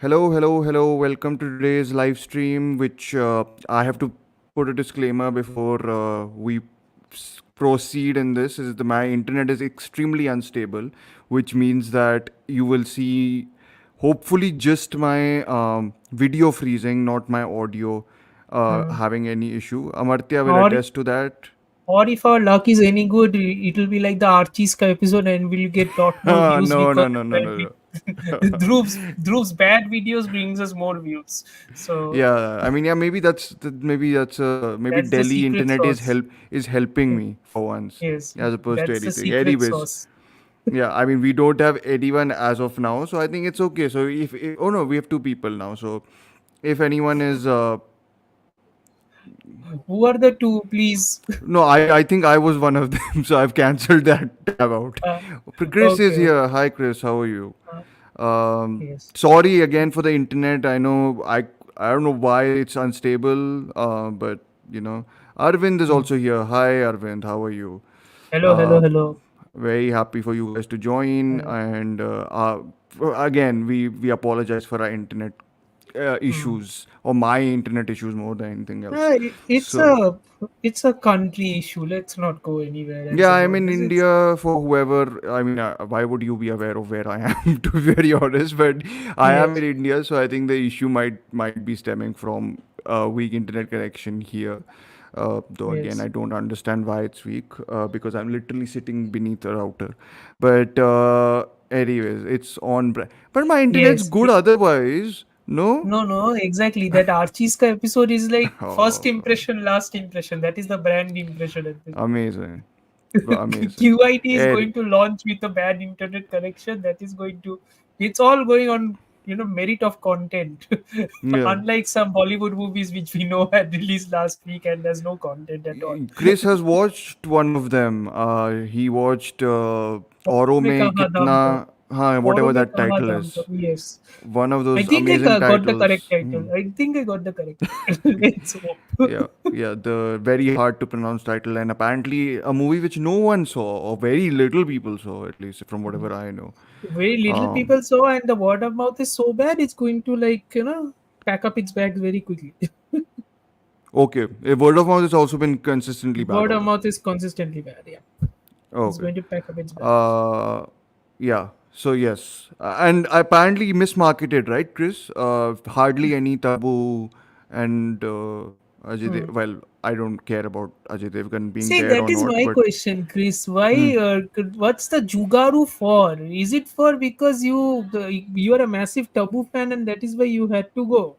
Hello, hello, hello. Welcome to today's live stream, which I have to put a disclaimer before we proceed in this. Is that my internet is extremely unstable, which means that you will see hopefully just my video freezing, not my audio Uh, having any issue. Amartya will or attest to that. or if our luck is any good, it will be like the Archie's episode, and we'll get lot more No, views no, because no, no, no. Dhruv's bad videos brings us more views. So Yeah, I mean, yeah, maybe that's the Delhi secret internet sauce. is helping me for once, Yes, as opposed to that's the anything. secret Anyways, sauce. yeah, I mean, we don't have anyone as of now, so I think it's okay. So if oh no, we have two people now. So if anyone is Who are the two, please? no, I think I was one of them, so I've cancelled that tab out. Uh, Chris is okay, okay. here. Hi, Chris. How are you? Uh, yes. Sorry again for the internet. I don't know why it's unstable, but you know, Arvind is Mm. also here. Hi, Arvind. How are you? Hello, hello, Uh, hello. Very happy for you guys to join. Uh, And again, we apologize for our internet mm. issues or my internet issues more than anything else. It's So a country issue. Let's not go anywhere yeah, else I'm about in this. It's India for whoever. I mean, why would you be aware of where I am? To be very honest, but I am yes, in India, so I think the issue might be stemming from weak internet connection here. Though again, yes. I don't understand why it's weak because I'm literally sitting beneath a router. But anyways, it's on. But my internet's Yes. good otherwise. No. No, no, exactly. That Archie's ka episode is like first Oh, impression, last impression. That is the brand impression at this point. amazing, amazing. QIT is Eri- going to launch with a bad internet connection. That is going to. It's all going on, merit of content. yeah. Unlike some Bollywood movies which we know had released last week and there's no content at all. Chris has watched one of them. He watched Auro में mein कहाँ दम था? kitna, औरों whatever में that कहाँ title दम था? is. Yes. One of I those think I amazing got the correct titles. title. I think I got the correct title. Let's hope. Yeah, yeah, the very hard to pronounce title, and apparently a movie which no one saw, or very little people saw, at least from whatever I know. Very little Um, people saw, and the word of mouth is so bad, it's going to, pack up its bags very quickly. okay, word of mouth has also been consistently bad Word of over mouth there. is consistently bad. Yeah, it's Okay. going to pack up its bags. Uh, yeah. So yes, and apparently mismarketed, right, Chris? Hardly any Tabu and Hmm. Well, I don't care about Ajay Devgan being See, there that or is not, my but question, Chris. hmm, Why? What's the Jugaru for? Is it for because you are a massive Tabu fan and that is why you had to go?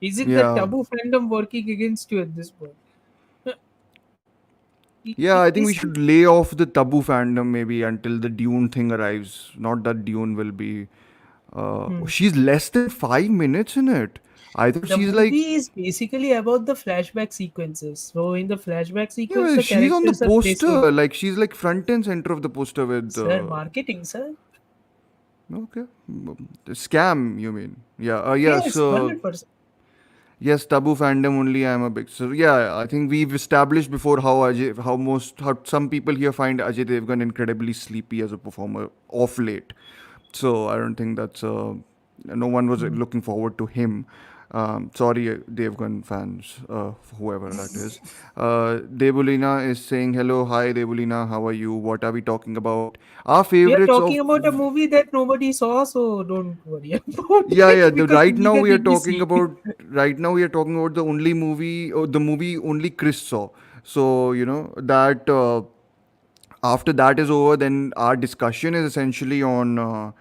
Is it the yeah, Tabu fandom working against you at this point? Uh, yeah. I think we Is should lay off the Tabu fandom maybe until the Dune thing arrives. Not that Dune will be. hmm. She's less than 5 minutes in it. I thought The she's like, movie is basically about the flashback sequences. So in the flashback yeah, sequence, well, the she's on the characters are placed in. poster. Like she's like front and center of the poster with. Sir, marketing, sir. Okay. The scam, you mean? Yeah. Yes. Yes, 100%. Yes. Tabu fandom only. I'm a big. So yeah, I think we've established before how some people here find Ajay Devgan incredibly sleepy as a performer off late. So I don't think that's no one was Hmm. looking forward to him. Sorry, Devgan fans, whoever that is. Devulina is saying hello, hi Devulina, how are you? What are we talking about? Our We are favorites talking of about a movie that nobody saw, so don't worry about yeah, yeah. it because neither did we see. Right now we are talking about the only movie or the movie only Chris saw. So you know that after that is over, then our discussion is essentially on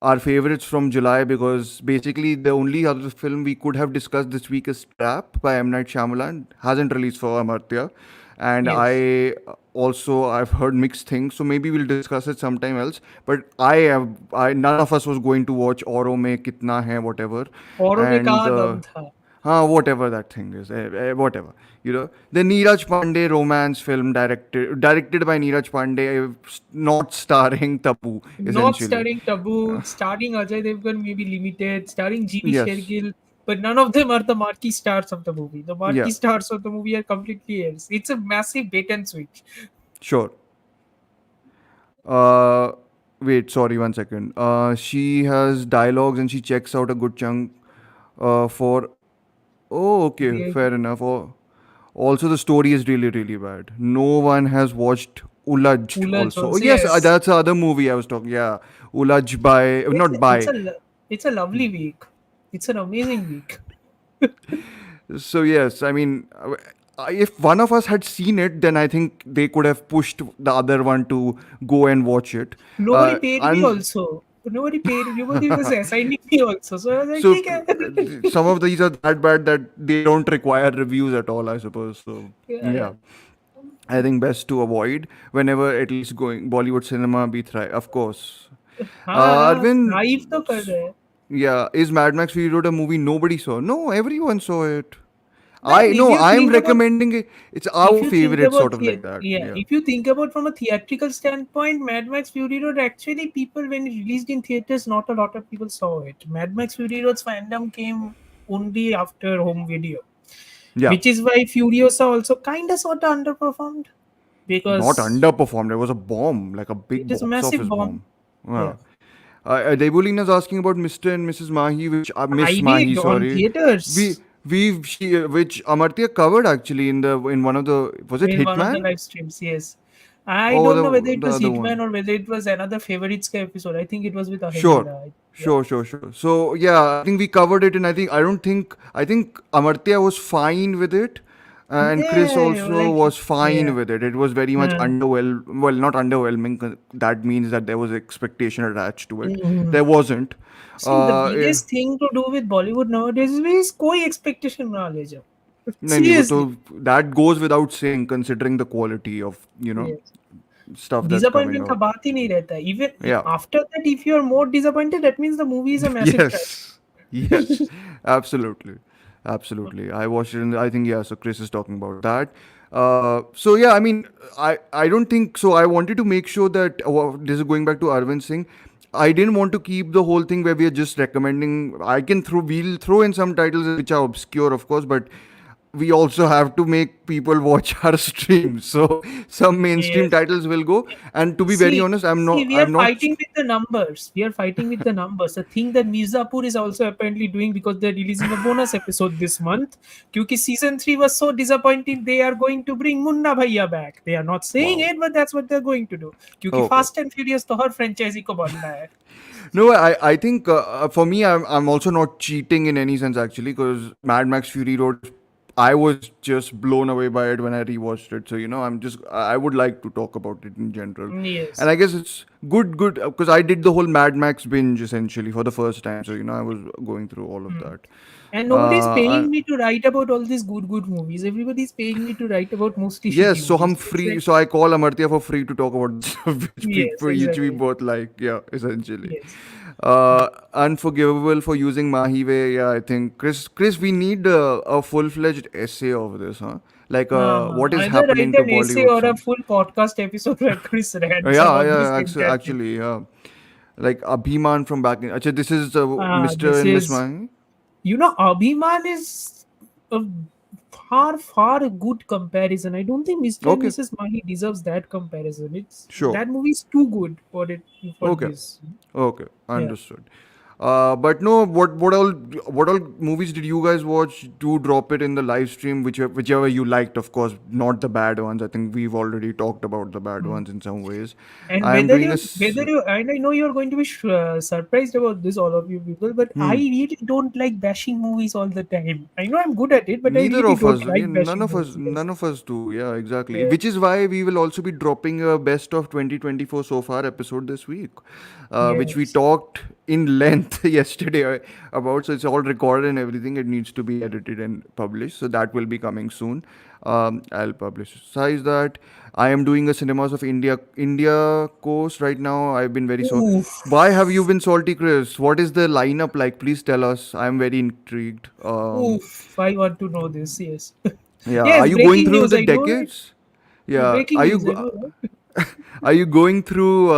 our favorites from July because basically the only other film we could have discussed this week is Trap by M Night Shyamalan, hasn't released for Amartya, and Yes. I've heard mixed things, so maybe we'll discuss it sometime else. But I none of us was going to watch Auro mein kitna hai whatever, औरों में and कहाँ दम था? whatever that thing is, whatever. You know, the Neeraj Pandey romance film directed by Neeraj Pandey, not starring Tabu, Not essentially. starring Tabu, starring Ajay Devgan, maybe limited, starring G.V. Yes. Shergill, but none of them are the marquee stars of the movie. The Yeah. marquee stars of the movie are completely else. It's a massive bait and switch. Sure. Uh, Wait, sorry, one second. She has dialogues and she checks out a good chunk for. Oh, okay, The fair enough. Oh, also, the story is really, really bad. No one has watched Ulaj Ulaj also. Oh, also, yes, yes. that's the other movie I was talking. Yeah, Ulaj by, It's not it's by. a it's a lovely week. It's an amazing week. So, yes, I mean, if one of us had seen it, then I think they could have pushed the other one to go and watch it. Nobody paid me And also. Nobody paid. Nobody was assigning me also. So I was like, so, "ठीक है." some of these are that bad that they don't require reviews at all, I suppose. So, Yeah, yeah. yeah. I think best to avoid whenever at least going Bollywood cinema be thrive. Of course. हाँ हाँ Arvind, thrive तो कर रहे हैं. yeah, is Mad Max Fury Road a movie nobody saw? No, everyone saw it. Man, I if no, you I'm think about recommending it. It's if our you think favorite, about sort of like that. yeah, Yeah, if you think about from a theatrical standpoint, Mad Max Fury Road actually people when it released in theaters, not a lot of people saw it. Mad Max Fury Road's fandom came only after home video, yeah. which is why Furiosa also kind of sort of underperformed Not because underperformed. It was a bomb, like a it big is a box massive office bomb. bomb. Yeah. Yeah, Debolina's asking about Mr. and Mrs. Mahi, which I Miss Mahi, did on sorry, we theaters which Amartya covered actually in one of the, was it in one of the Hitman? live streams. Yes, I Oh, don't know whether it the was other Hitman one. or whether it was another favorites episode. I think it was with Sure. Ahimera. Yeah. Sure. So yeah, I think we covered it, and I think Amartya was fine with it, and Chris Yeah, also like was fine yeah. with it. It was very much Uh, well, not underwhelming. 'Cause that means that there was expectation attached to it. mhm. There wasn't. See, the Yeah. biggest thing to do with Bollywood nowadays is कोई expectation ना ले जाओ. नहीं वो तो Seriously. that goes without saying considering the quality of Yes. stuff that's coming Disappointment का out. बात ही नहीं रहता. Even Yeah. after that, if you are more disappointed, that means the movie is a massive trash. Yes. Yes. Absolutely. Absolutely. I watched it and I think, yeah, so Chris is talking about that. So yeah, I mean, I don't think so. I wanted to make sure that this is going back to Arvind Singh. I didn't want to keep the whole thing where we are just recommending. We'll throw in some titles which are obscure, of course, but we also have to make people watch our streams. So some mainstream Yes. titles will go. And to be very See, honest, we are I'm not. fighting with the numbers. We are fighting with the numbers. The thing that Mirzapur is also apparently doing because they're releasing a bonus episode this month. Because season 3 was so disappointing, they are going to bring Munna Bhaiya back. They are not saying Wow. it, but that's what they're going to do. Because Okay. Fast and Furious to her franchise ko banna hai. No, I think for me, I'm also not cheating in any sense actually, because Mad Max Fury Road, I was just blown away by it when I rewatched it. So I would like to talk about it in general, and Yes. I guess it's good because I did the whole Mad Max binge essentially for the first time. So I was going through all of Hmm. that. And nobody's I, paying me to write about all these good movies. Everybody's paying me to write about mostly yes, shitty so I'm movies. It's free. like, So I call Amartya for free to talk about stuff yes, which we exactly. both like. Yeah, essentially. Yes. Hmm. Unforgivable for using Mahive. Yeah, I think Chris, we need a full-fledged essay of this, huh? Like, what is Either write happening to an essay Bollywood or a cinema? full podcast episode where Chris rants Yeah, about this yeah, entire thing. actually, yeah. Like Abhiman from back in. Achha, this is Mr. This and Miss is, Mahi. Abhiman is a far good comparison. I don't think Mr. and Okay, Mrs. Mahi deserves that comparison. It's sure. that movie is too good for it for Okay, this. okay, Yeah. understood. But no, what all movies did you guys watch? Do drop it in the live stream, whichever you liked, of course, not the bad ones. I think we've already talked about the bad Hmm. ones in some ways. And I am doing a and I know you're going to be surprised about this, all of you people, but I hmm. really don't like bashing movies all the time. I know I'm good at it, but I Neither really of us, don't like bashing movies. Yes. none of us do. Yeah, exactly. Yeah. Which is why we will also be dropping a best of 2024 so far episode this week, which we Yes. talked in length yesterday about. So it's all recorded and everything. It needs to be edited and published. So that will be coming soon. I'll publicize that. I am doing a Cinemas of India course right now. I've been very so. Oof. Why have you been salty, Chris? What is the lineup like? Please tell us. I'm very intrigued. Oof. I want to know this. Yes. Yeah, are Yes. you going Breaking through news. the I know that. decades? Yeah, Breaking news. I know that. are you going through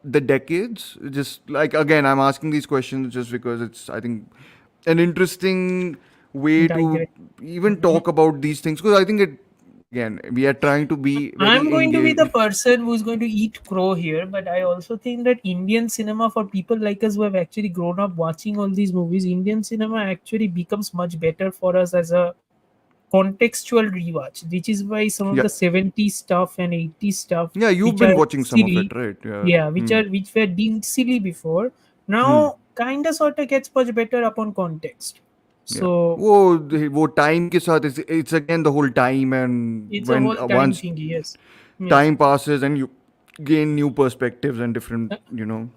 the decades? Just like again, I'm asking these questions just because it's I think an interesting way to Digest. even talk about these things because I think it again, we are trying to be I'm very going to be the engaged. person who's going to eat crow here, but I also think that Indian cinema, for people like us who have actually grown up watching all these movies, Indian cinema actually becomes much better for us as a contextual rewatch, which is why some of Yeah, the 70s stuff and 80s stuff, yeah, you've which been are watching some of silly, it, right? Yeah. yeah, Hmm. which were deemed silly before, Hmm. now kind of sort of gets much better upon context. Yeah. So वो time के साथ it's again the whole time, and it's a when whole time once thing, yes. Yes. time passes and you gain new perspectives and different, Uh,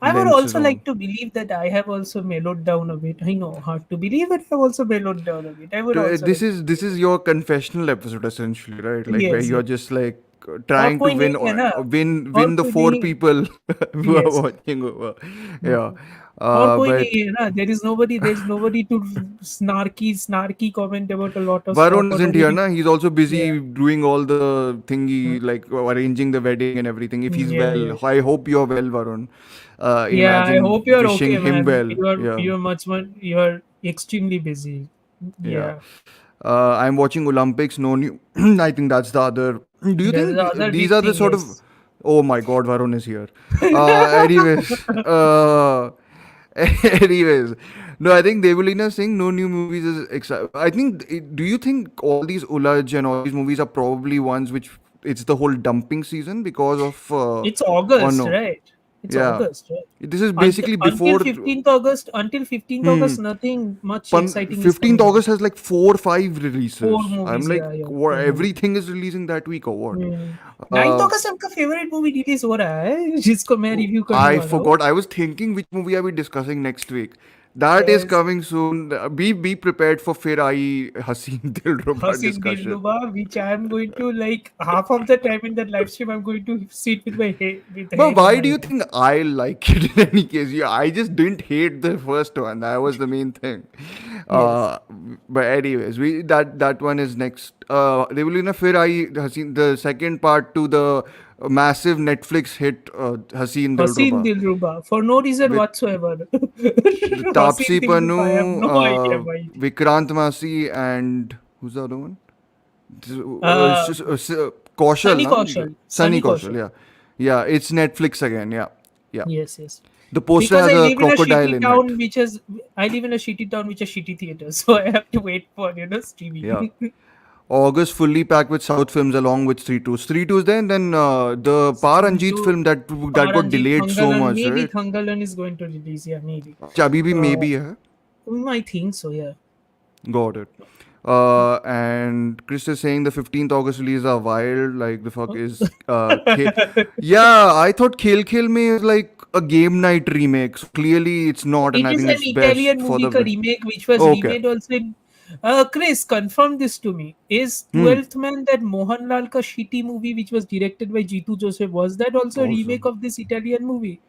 I would lenses also on. like to believe that I have also mellowed down a bit. I know, hard to believe, but I've also mellowed down a bit. I would also This like to is believe that. your confessional episode essentially, right? Like where Yes, you're yes. just like और trying to कोई नहीं है ना, और win the कोई four नहीं, people who are yes. watching over. Yeah. और कोई But नहीं है ना, there is nobody to snarky comment about a lot of stuff, Varun or isn't here, nobody, na? He's also yeah. busy doing all the Mm, thingy, like arranging the wedding and everything. If he's yeah, well, yeah. I hope you're well, Varun. Yeah, I Imagine hope you're wishing okay, him man. well. Yeah, You're you're extremely busy. yeah. Yeah. I'm watching Olympics. No new. I think that's the other. Do you That's think the other these big are the thing, sort of? yes. Oh my God, Varun is here. Anyways, anyways, no, I think Devalina saying no new movies is exciting. I think. Do you think all these Ulaj and all these movies are probably ones which it's the whole dumping season because of? It's Or August, no? right? It's Yeah, August, right? this is basically before. Until 15th Hmm. August, nothing much exciting is 15th coming out. August has like 4 or 5 Four releases. I'm movies, like, yeah, yeah, what? four movies. Everything is releasing that week or what? 9th Uh, अगस्त आपका favourite movie release हो रहा है जिसको मैं review करने I वाला हूँ. forgot. I was thinking which movie are we discussing next week. That is Yes, coming soon. Be prepared for Fir Aayi Haseen Dilruba Hasin discussion. Dilruba, which I am going to like half of the time in that live stream. I'm going to sit with my head with But head in why my do you hand. think I like it in any case? Yeah, I just didn't hate the first one. That was the main thing. Yes. Uh, but anyways, we that one is next. Devalina Fir Aayi Haseen, the second part to the massive Netflix hit Haseen Hasin Dilruba Dilruba for no reason with whatsoever. the Hasin Tapsi Dilruba, I have Pannu, no idea why it is. Vikrant Masi, and who's the other one? Uh, Kaushal, Sunny na? Kaushal. Sunny Sunny Kaushal, Kaushal. yeah. Yeah, it's Netflix again, yeah. Yeah. Yes, yes. The poster Because has I a live in a crocodile shitty in it. town I live in a shitty town which has shitty theaters, so I have to wait for Yeah. streaming. August fully packed with South films along with Street Tours. Street Tours then the Street Paranjit to film that got Paranjit delayed so Thangalan. much, Maybe right? Thangalan is going to release, yeah, maybe. अच्छा, अभी भी Uh, maybe है. I think so, yeah. Got it. And Chris is saying the 15th August release are wild. Like the fuck is yeah, I thought Kill Kill Me is like a game night remake. So clearly it's not, and It I is think an it's best Italian for movie the ka remake which was okay. remade also in. Chris, confirm this to me. Is Hmm. 12th Man that Mohanlal ka shitty movie which was directed by Jitu Joseph? Was that also a remake Awesome. of this Italian movie?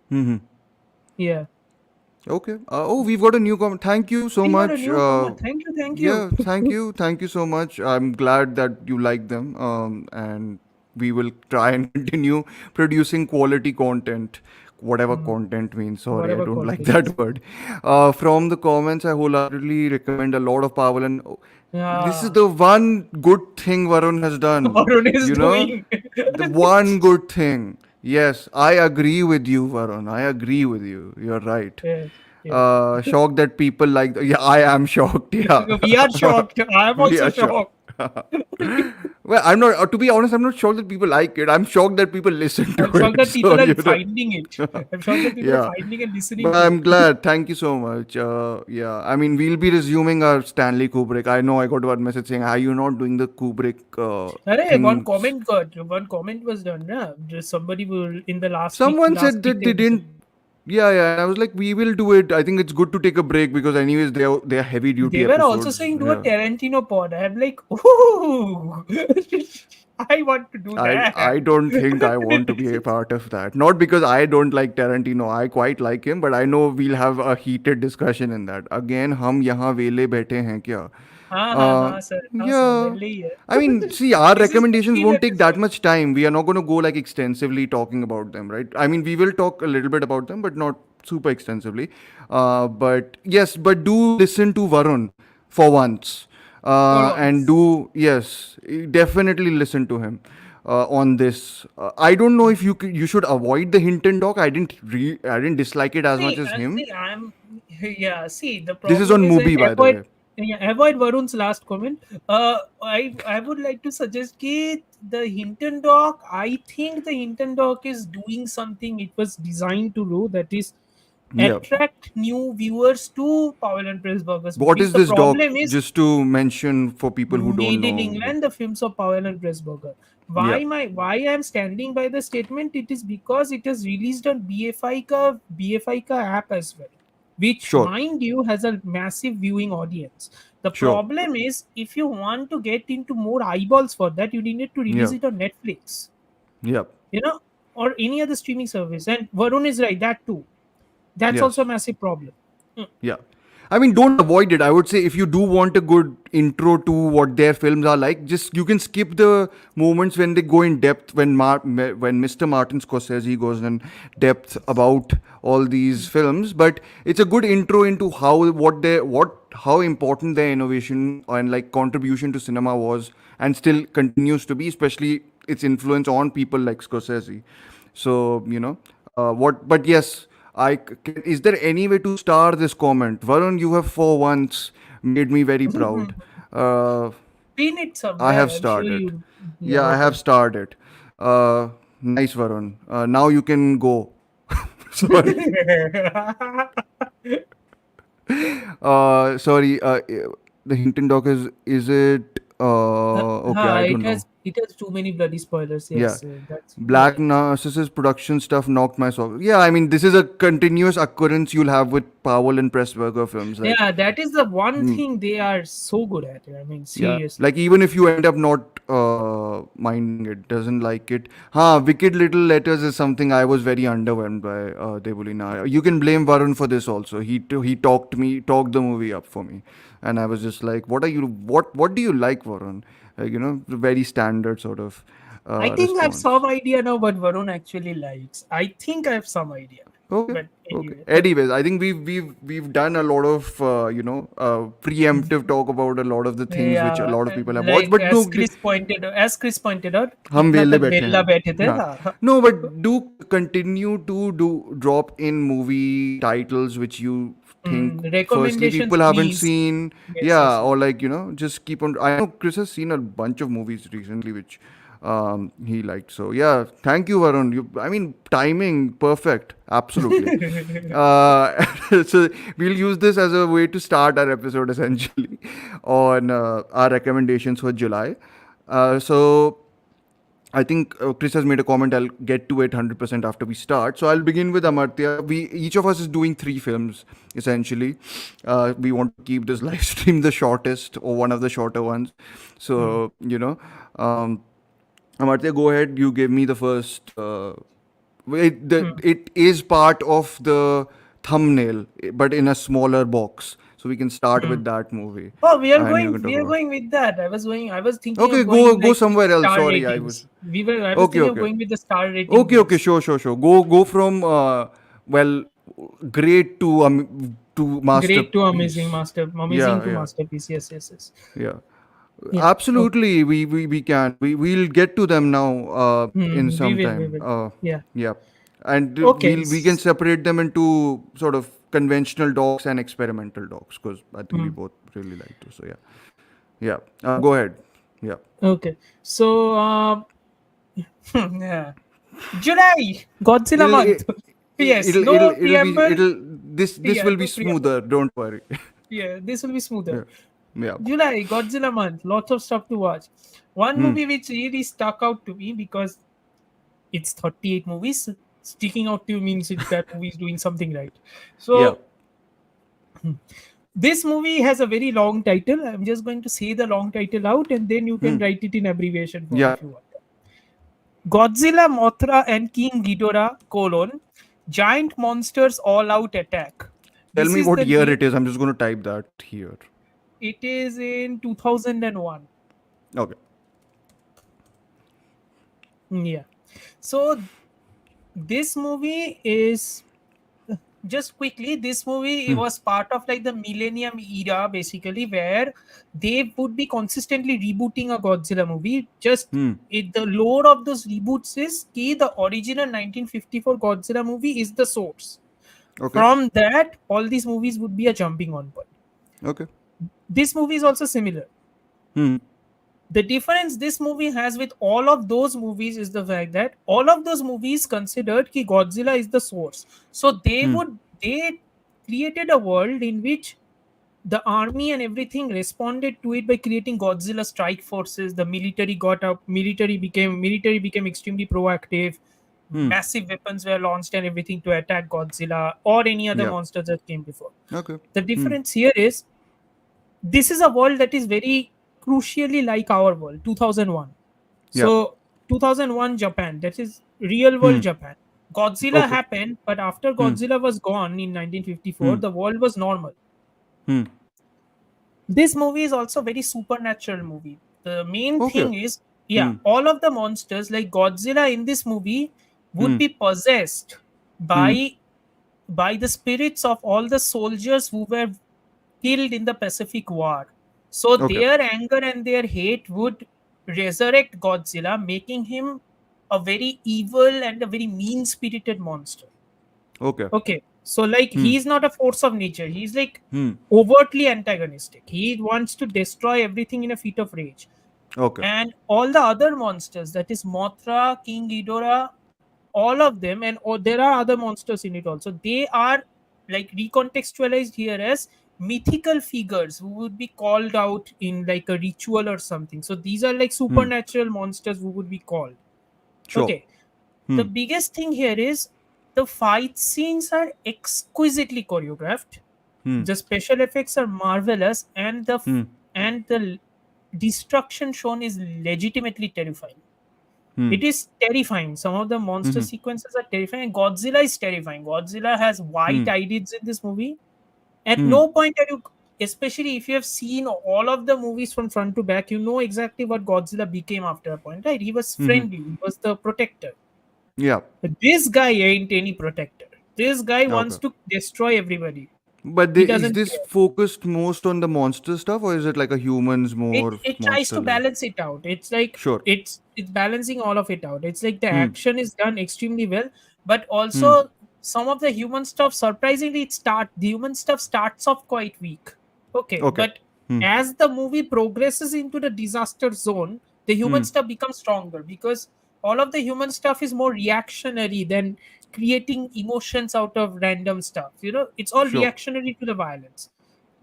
Hmm. Yeah. Okay. Oh, we've got a new comment. Thank you so We got a much. new comment. Thank you, thank you. Yeah, thank you. Thank you so much. I'm glad that you like them. And we will try and continue producing quality content. Whatever content means. Sorry, I Whatever don't like content is. that word. From the comments, I wholeheartedly recommend a lot of Pavel. And this is Yeah. the one good thing Varun has done. Arun is You know? doing. The one good thing. Yes, I agree with you, Varun. I agree with you. You're right. Yeah, yeah. Shocked that people like. Yeah, I am shocked. Yeah, We are shocked. I am we also are shocked. shocked. Well, I'm not. To be honest, I'm not shocked that people like it. I'm shocked that people listen to I'm shocked it. that So people are you know, finding it. I'm shocked that people are yeah. finding and listening But to I'm it. glad. Thank you so much. Yeah, I mean, we'll be resuming our Stanley Kubrick. I know I got one message saying, "Are you not doing the Kubrick Arey, things?" one comment was done. Na? Just somebody will in the Someone last said week that they didn't. episode. Yeah, yeah. And I was like, we will do it. I think it's good to take a break because, anyways, they are heavy They duty were also episodes. saying do a Yeah. Tarantino pod. I'm like, ooh, I want to do I that. don't think I want to be a part of that. Not because I don't like Tarantino. I quite like him, but I know we'll have a heated discussion in that. Again, हम यहाँ वेले बैठे हैं क्या? Uh, हाँ sir, yeah. वेले ही है. I mean, see, our This is recommendations 15 won't take that episode. much time. We are not going to go like extensively talking about them, right? I mean, we will talk a little bit about them, but not super extensively. But yes, but do listen to Varun for once. For and once. do, yes, definitely listen to him on this. I don't know if you should avoid the Hinton doc. I didn't dislike it as much as him. See, I'm yeah. See, the This is problem on is, and Mubi, by the avoid way. yeah, avoid Varun's last comment. I would like to suggest कि the Hinton doc. I think the Hinton doc is doing something it was designed to do. That is Yeah. attract new viewers to Powell and Pressburger's What movies. is The this doc? problem is Just to mention for people who don't Made in know. England, the films of Powell and Pressburger. Yeah. Why I am standing by the statement? It is because it is released on BFI ka app as well, which Sure. mind you has a massive viewing audience. The Sure. problem is if you want to get into more eyeballs for that, you need to release Yeah. it on Netflix, Yeah. you know, or any other streaming service. And Varun is right, that too. That's also a Yes. massive problem. Mm, Yeah. I mean, don't avoid it. I would say if you do want a good intro to what their films are like, just you can skip the moments when they go in depth. When Mr. Martin Scorsese goes in depth about all these films, but it's a good intro into how important their innovation and like contribution to cinema was and still continues to be, especially its influence on people like Scorsese. So what? But yes, is there any way to star this comment? Varun, you have for once made me very proud. Uh, Pin it I somewhere. have I'm sure started. you. Yeah. Yeah, I have Okay. started. Nice, Varun. Now you can go. Sorry. Sorry. The Hinton doc is it? Okay, I don't know. It has too many bloody spoilers. Yeah. Yes, that's yeah, Black yeah. Narcissus production stuff knocked my soul. Yeah, I mean, this is a continuous occurrence you'll have with Powell and Pressburger films. Like, Yeah, that is the one hmm, thing they are so good at. I mean, yeah, seriously. like even if you end up not minding it, doesn't like it. Wicked Little Letters is something I was very underwhelmed by. Devulina. You can blame Varun for this also. He talked the movie up for me, and I was just like, what do you like, Varun? Like, very standard sort of I think I have response. some idea now what Varun actually likes. I think I have some idea. Okay. But Okay. anyway, okay. Anyways, I think we've done a lot of preemptive talk about a lot of the things which a Yeah, lot of people have watched. like But no, as Chris pointed out, हम इतना वेले तक बैठे वेल्ला हैं. बैठे थे हाँ. हाँ. No, but do continue to do drop in movie titles which you think firstly Recommendations, people haven't please. seen. Yes, Yeah, yes, yes. or like just keep on. I know Chris has seen a bunch of movies recently which he liked. So yeah, thank you, Varun. I mean, timing perfect, absolutely. So we'll use this as a way to start our episode essentially on our recommendations for July. So I think Chris has made a comment. I'll get to it 100% after we start. So I'll begin with Amartya. We each of us is doing 3 films essentially. We want to keep this live stream the shortest or one of the shorter ones. Hmm. So Amartya, go ahead. You give me the first. Hmm. It is part of the thumbnail, but in a smaller box. So we can start Hmm. with that movie, Oh, and you can we talk are about. going with that. I was thinking Okay, of going go like with somewhere else. star Sorry, I was. ratings. I was Okay, thinking of okay. going with the star ratings Okay, next. sure. Go from well, great to Great to amazing masterpiece. master, amazing Yeah, to yeah, masterpiece. Yes, yes, yes. yeah. Yeah. Okay. Absolutely, we can. We'll get to them now in Hmm. some We time. will. Yeah. Yeah, and Okay. we can separate them into sort of conventional docs and experimental docs because I think we Hmm. both really like those. So yeah. Go ahead. Yeah. Okay. So, yeah. July, Godzilla It'll month. it, Yes. No preamble. it'll this Yeah. will be No preamble. smoother. Don't worry. Yeah. This will be smoother. Yeah. Yeah. July, Godzilla month. Lots of stuff to watch. One Hmm. movie which really stuck out to me because it's 38 movies. Sticking out to you means that movie is doing something right. Yeah. So this movie has a very long title. I'm just going to say the long title out and then you can Hmm. write it in abbreviation form Yeah. if you want. Godzilla, Mothra, and King Ghidorah: giant monsters all out attack. Tell This me is what the year name. it is. I'm just going to type that here. It is in 2001. Okay. Yeah. So this movie is just quickly, this movie Hmm. was part of like the millennium era, basically, where they would be consistently rebooting a Godzilla movie. Just Hmm. the lore of those reboots is key. The original 1954 Godzilla movie is the source. Okay. From that, all these movies would be a jumping on point. Okay. This movie is also similar. Hmm. The difference this movie has with all of those movies is the fact that all of those movies considered ki Godzilla is the source. So Hmm. they created a world in which the army and everything responded to it by creating Godzilla strike forces. The military got up, military became extremely proactive. Hmm. Massive weapons were launched and everything to attack Godzilla or any other Yeah. monsters that came before. Okay. The Hmm. difference here is this is a world that is very crucially like our world 2001. Yeah. So 2001 Japan, that is real world Hmm. Japan. Godzilla Okay. happened, but after Hmm. Godzilla was gone in 1954, Hmm. the world was normal. Hmm. This movie is also very supernatural movie. The main Okay. thing is, yeah, Hmm. all of the monsters like Godzilla in this movie would Hmm. be possessed Hmm. by the spirits of all the soldiers who were killed in the Pacific War. So Okay. their anger and their hate would resurrect Godzilla, making him a very evil and a very mean spirited monster. Okay. Okay. So like Hmm. he's not a force of nature. He's like Hmm. overtly antagonistic. He wants to destroy everything in a fit of rage. Okay. And all the other monsters, that is Mothra, King Ghidorah, all of them, and there are other monsters in it also. They are like recontextualized here as mythical figures who would be called out in like a ritual or something. So these are like Hmm. supernatural monsters who would be called. Sure. Okay. The Hmm. biggest thing here is the fight scenes are exquisitely choreographed. Hmm. The special effects are marvelous, Hmm. and the destruction shown is legitimately terrifying. Hmm. It is terrifying. Some of the monster Hmm. sequences are terrifying. Godzilla is terrifying. Godzilla has white Hmm. eyelids in this movie. At Hmm. no point are you, especially if you have seen all of the movies from front to back, you know exactly what Godzilla became after a point, right? He was Hmm. friendly. He was the protector. Yeah. But this guy ain't any protector. This guy wants Okay. to destroy everybody. But He is doesn't this care. focused most on the monster stuff, or is it like a humans it more it tries monster to level? balance it out. It's like Sure. it's balancing all of it out. It's like the Hmm. action is done extremely well, but Hmm. also some of the human stuff, surprisingly, the human stuff starts off quite weak. Okay, Okay. but Hmm. as the movie progresses into the disaster zone, the human Hmm. stuff becomes stronger because all of the human stuff is more reactionary than creating emotions out of random stuff. It's all Sure. reactionary to the violence.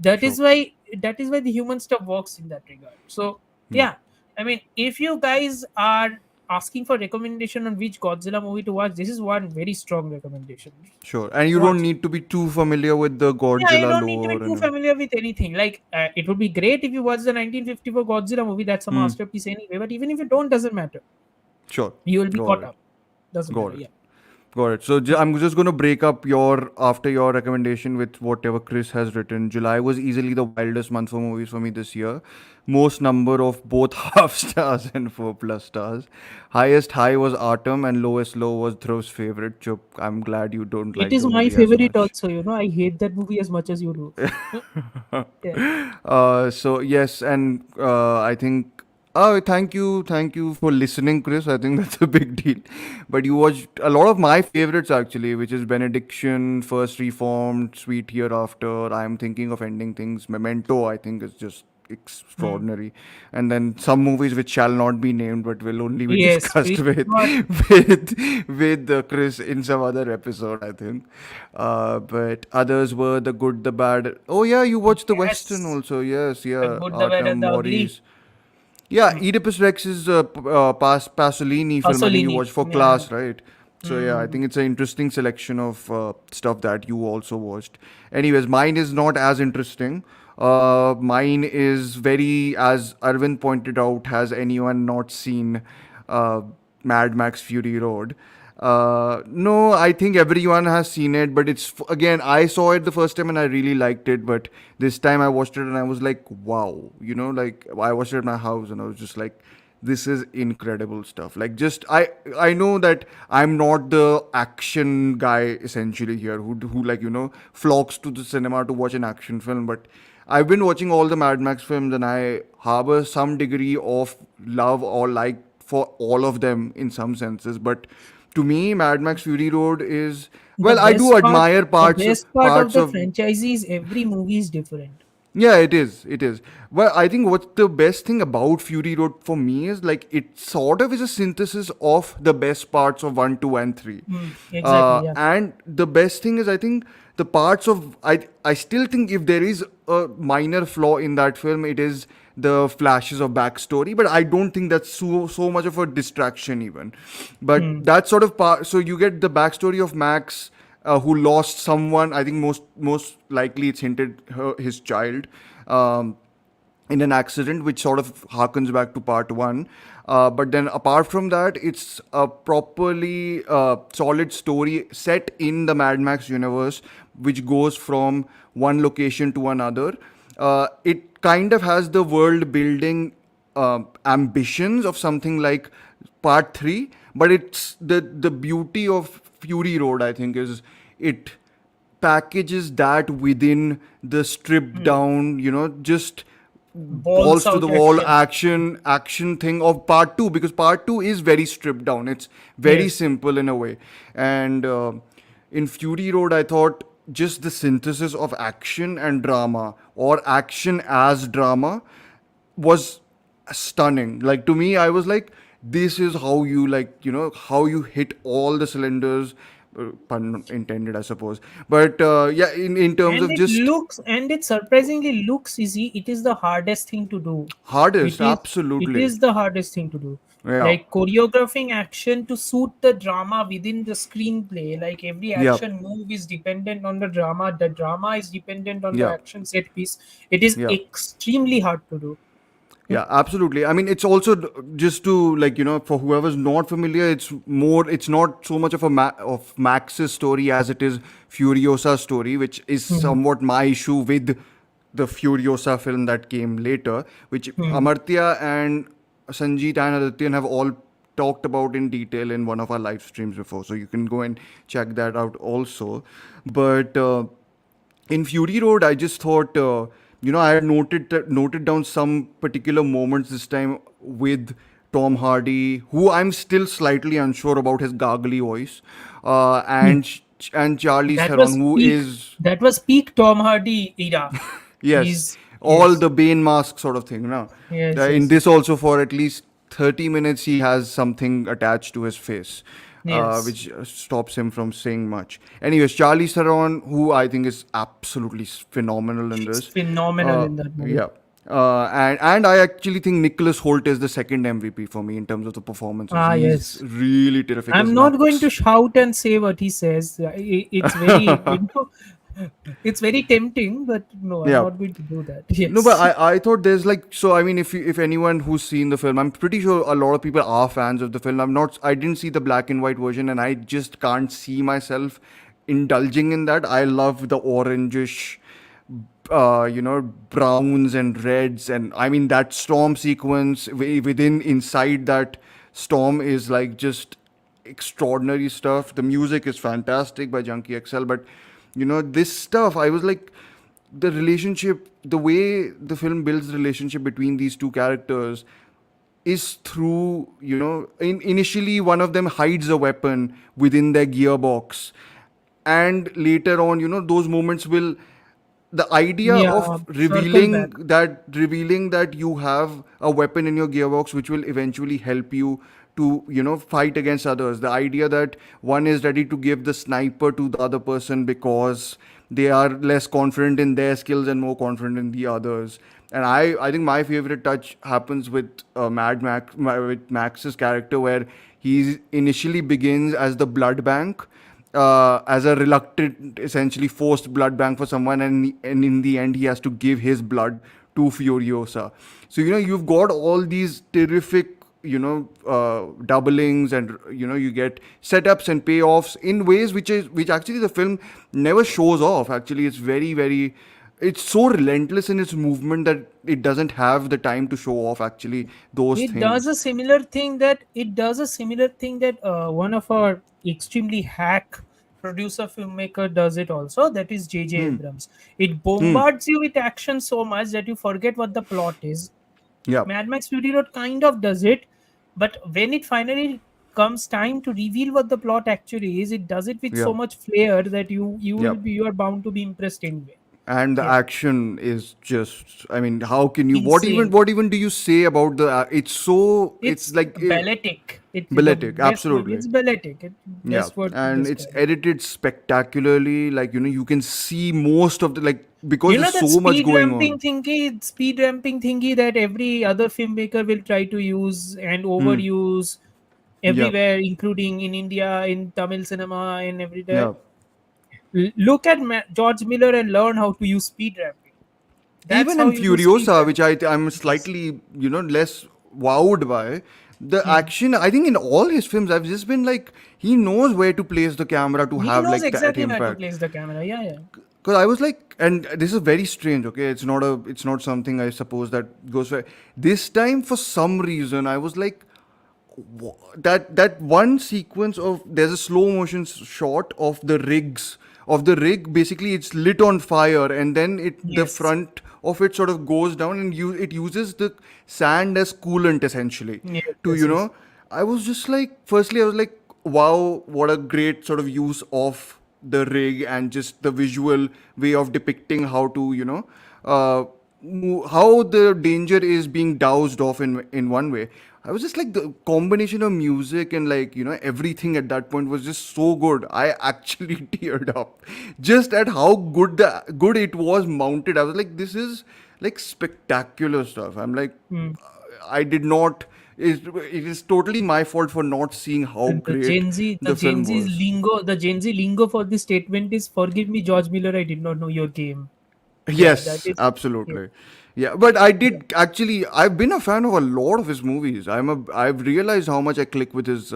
that Sure. is why that is why the human stuff works in that regard. So Yeah. yeah, I mean, if you guys are asking for recommendation on which Godzilla movie to watch, this is one very strong recommendation. Sure. And you don't Watch it. need to be too familiar with the Yeah, you Godzilla don't need to be lore too and. familiar with anything. Like, it would be great if you watch the 1954 Godzilla movie. That's a Hmm. masterpiece anyway. But even if you don't, doesn't matter. Sure. You will be Got caught it. up. Doesn't matter. Got it. Yeah. Got it. So I'm just going to break up your after your recommendation with whatever Chris has written. July was easily the wildest month for movies for me this year. Most number of both half stars and 4+ stars. Highest high was Autumn and lowest low was Dhruv's favorite. Chup. I'm glad you don't It like is the my movie as favorite much. also. I hate that movie as much as you do. Yeah. So yes, and I think. Oh, thank you for listening, Chris. I think that's a big deal. But you watched a lot of my favorites actually, which is Benediction, First Reformed, Sweet Hereafter. I'm thinking of ending things. Memento, I think, is just Hmm. extraordinary. And then some movies which shall not be named, but will only be Yes, we discussed with got Chris in some other episode, I think. But others were The Good, the Bad. Oh yeah, you watched the Western yes. also. Yes, The yeah. good, the bad, Artem, and the ugly. Maurice. Yeah, Hmm. Oedipus Rex is a Pasolini film. I think you Pasolini. watched for Yeah. class, right? So yeah, I Hmm. think it's an interesting selection of stuff that you also watched. Anyways, mine is not as interesting. Mine is very, as Arvind pointed out, has anyone not seen uh, Mad Max Fury Road? No, I think everyone has seen it, but again, I saw it the first time and I really liked it, but this time I watched it and I was like, wow, like I watched it at my house and I was just like, this is incredible stuff. Like, just I know that I'm not the action guy essentially here, who like, flocks to the cinema to watch an action film, but I've been watching all the Mad Max films, and I harbor some degree of love or like for all of them in some senses. But to me, Mad Max Fury Road is, The well, I do best part, admire the parts best part of parts the of. franchise is every movie is different. Yeah, it is. It is. Well, I think what's the best thing about Fury Road for me is like it sort of is a synthesis of the best parts of 1, 2, and 3. Exactly, yeah. And the best thing is, I think the parts of I still think if there is a minor flaw in that film, it is the flashes of backstory. But I don't think that's so much of a distraction even. But that sort of part. So you get the backstory of Max, who lost someone. I think most likely it's hinted his child. In an accident, which sort of harkens back to part one. But then, apart from that, it's a properly solid story set in the Mad Max universe, which goes from one location to another. It kind of has the world building ambitions of something like part three, but it's the beauty of Fury Road, I think, is it packages that within the stripped down, just Balls balls to the out wall action. action thing of part 2, because part 2 is very stripped down, it's very Yes. simple in a way. And in Fury Road, I thought just the synthesis of action and drama, or action as drama, was stunning. Like, to me, I was like, this is how you, like, how you hit all the cylinders, pun intended, I suppose. But yeah, in terms And of it just looks, and it surprisingly looks easy. It is the hardest thing to do. hardest, It absolutely. is the hardest thing to do. Yeah. Like choreographing action to suit the drama within the screenplay. Like every Yeah. action move is dependent on the drama. The drama is dependent on the Yeah. action set piece. It is Yeah. extremely hard to do. Yeah, absolutely. I mean, it's also just to, like, for whoever's not familiar, it's not so much of of Max's story as it is Furiosa's story, which is Hmm. somewhat my issue with the Furiosa film that came later, which Hmm. Amartya and Sanjeet and Adityan have all talked about in detail in one of our live streams before. So you can go and check that out also. But in Fury Road, I just thought, I had noted down some particular moments this time with Tom Hardy, who I'm still slightly unsure about his gargly voice, and Charlize That Theron, was who peak. is, That was peak Tom Hardy era. yes, He's all yes, the Bane mask sort of thing. No, yes, in yes, this also, for at least 30 minutes, he has something attached to his face, yes. which stops him from saying much. Anyways, Charlize Theron, who I think is absolutely phenomenal in She's this. phenomenal in that movie. Yeah. And I actually think Nicholas Holt is the second MVP for me in terms of the performances. Ah, He's yes. really terrific as I'm not going to Max. shout and say what he says. It's very, it's very tempting, but no, I'm Yeah. not going to do that. No, but Yes. I thought there's like, so I mean, if anyone who's seen the film, I'm pretty sure a lot of people are fans of the film. I didn't see the black and white version, and I just can't see myself indulging in that. I love the orangish, browns and reds, and I mean that storm sequence inside that storm is like just extraordinary stuff. The music is fantastic by Junkie XL, but this stuff, I was like, the relationship, the way the film builds the relationship between these two characters is through, initially one of them hides a weapon within their gearbox, and later on, those moments will, the idea Yeah, of circle back. revealing that you have a weapon in your gearbox which will eventually help you to, fight against others, the idea that one is ready to give the sniper to the other person because they are less confident in their skills and more confident in the others. And I think my favorite touch happens with with Max's character, where he initially begins as the blood bank, as a reluctant, essentially forced blood bank for someone, and in the end, he has to give his blood to Furiosa. So you've got all these terrific, doublings, and you get setups and payoffs in ways which actually the film never shows off. Actually, it's very very. it's so relentless in its movement that it doesn't have the time to show off actually those It does things. a similar thing that one of our extremely hack producer filmmaker does it also. That is J.J. Hmm. Abrams. It Hmm. bombards you with action so much that you forget what the plot is. Yeah. Mad Max Fury Road kind of does it, but when it finally comes time to reveal what the plot actually is, it does it with Yeah. so much flair that Yeah. you are bound to be impressed anyway. And the Yeah, action is just, I mean, how can you, insane. what even do you say about the it's so, it's It's like balletic. The balletic, best word. absolutely. It's balletic. Yeah, Best word to and it's describe it. edited spectacularly, like, you can see most of the, like, because You there's know that so much going on. speed ramping thingy that every other filmmaker will try to use and Hmm. overuse Yeah. everywhere, including in India, in Tamil cinema, and everywhere. Yeah. Look at George Miller and learn how to use speed ramping. That's Even how in you do speed Furiosa, which ramping. I'm Yes. slightly, less wowed by, the Hmm. action, I think in all his films, I've just been like, he knows where to place the camera to He have knows like that exactly where to impact. place the camera. Yeah, yeah. Because I was like, and this is very strange. Okay, it's not something I suppose that goes. This time, for some reason, I was like, that one sequence of, there's a slow motion shot of the rig, basically it's lit on fire, and then the Yes. front of it sort of goes down, and it uses the sand as coolant essentially Yes, to, yes, yes. I was just like, firstly I was like, wow, what a great sort of use of the rig, and just the visual way of depicting how to, uh, how the danger is being doused off in one way. I was just like, the combination of music and, like, everything at that point was just so good. I actually teared up just at how good it was mounted. I was like, this is like spectacular stuff. I'm like, Hmm. I did not. It is totally my fault for not seeing how great the film was. The Gen Z lingo for this statement is "Forgive me, George Miller. I did not know your game." Yeah, that Yes, is. Yeah, absolutely. Yeah, but I yeah. did actually. I've been a fan of a lot of his movies. I've realized how much I click with his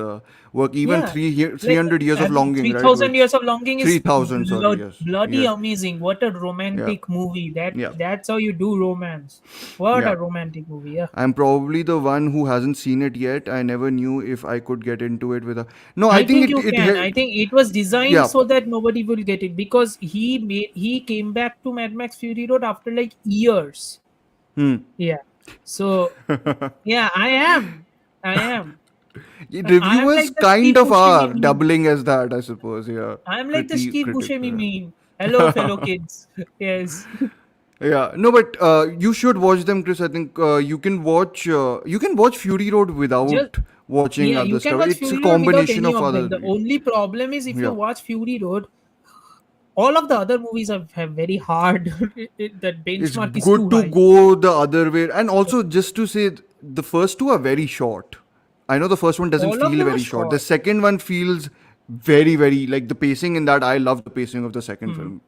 work. Even Yeah, three like hundred years of longing, Three right? Thousand Which Years of Longing is 3,000. Sorry. Yes. bloody Yes. amazing. What a Yeah. romantic movie! Yeah. That's how you do romance. What Yeah. a romantic movie! Yeah, I'm probably the one who hasn't seen it yet. I never knew if I could get into it with a. No, I I think think you it can. I think it was designed yeah. so that nobody will get it because he came back to Mad Max Fury Road after like years. Hmm. Yeah. So yeah, I am. I am Reviewers like the kind Steve of Buscemi are meme. doubling as that, I suppose. Yeah. I am like the Steve Critics. Buscemi Yeah. meme. Hello, fellow kids. Yes. Yeah, no, but you should watch them, Chris. I think you can watch Fury Road Just without watching yeah, other you can stuff. watch It's a Fury Road without combination any of of other. them. The only problem is if you Yeah, watch Fury Road, all of the other movies have very hard. That it's benchmark is good too to high. go the other way, and also just to say, the first two are very short. I know the first one doesn't All of feel them are very short. The short. second one feels very, like, the pacing in that. I love the pacing of the second Hmm. film,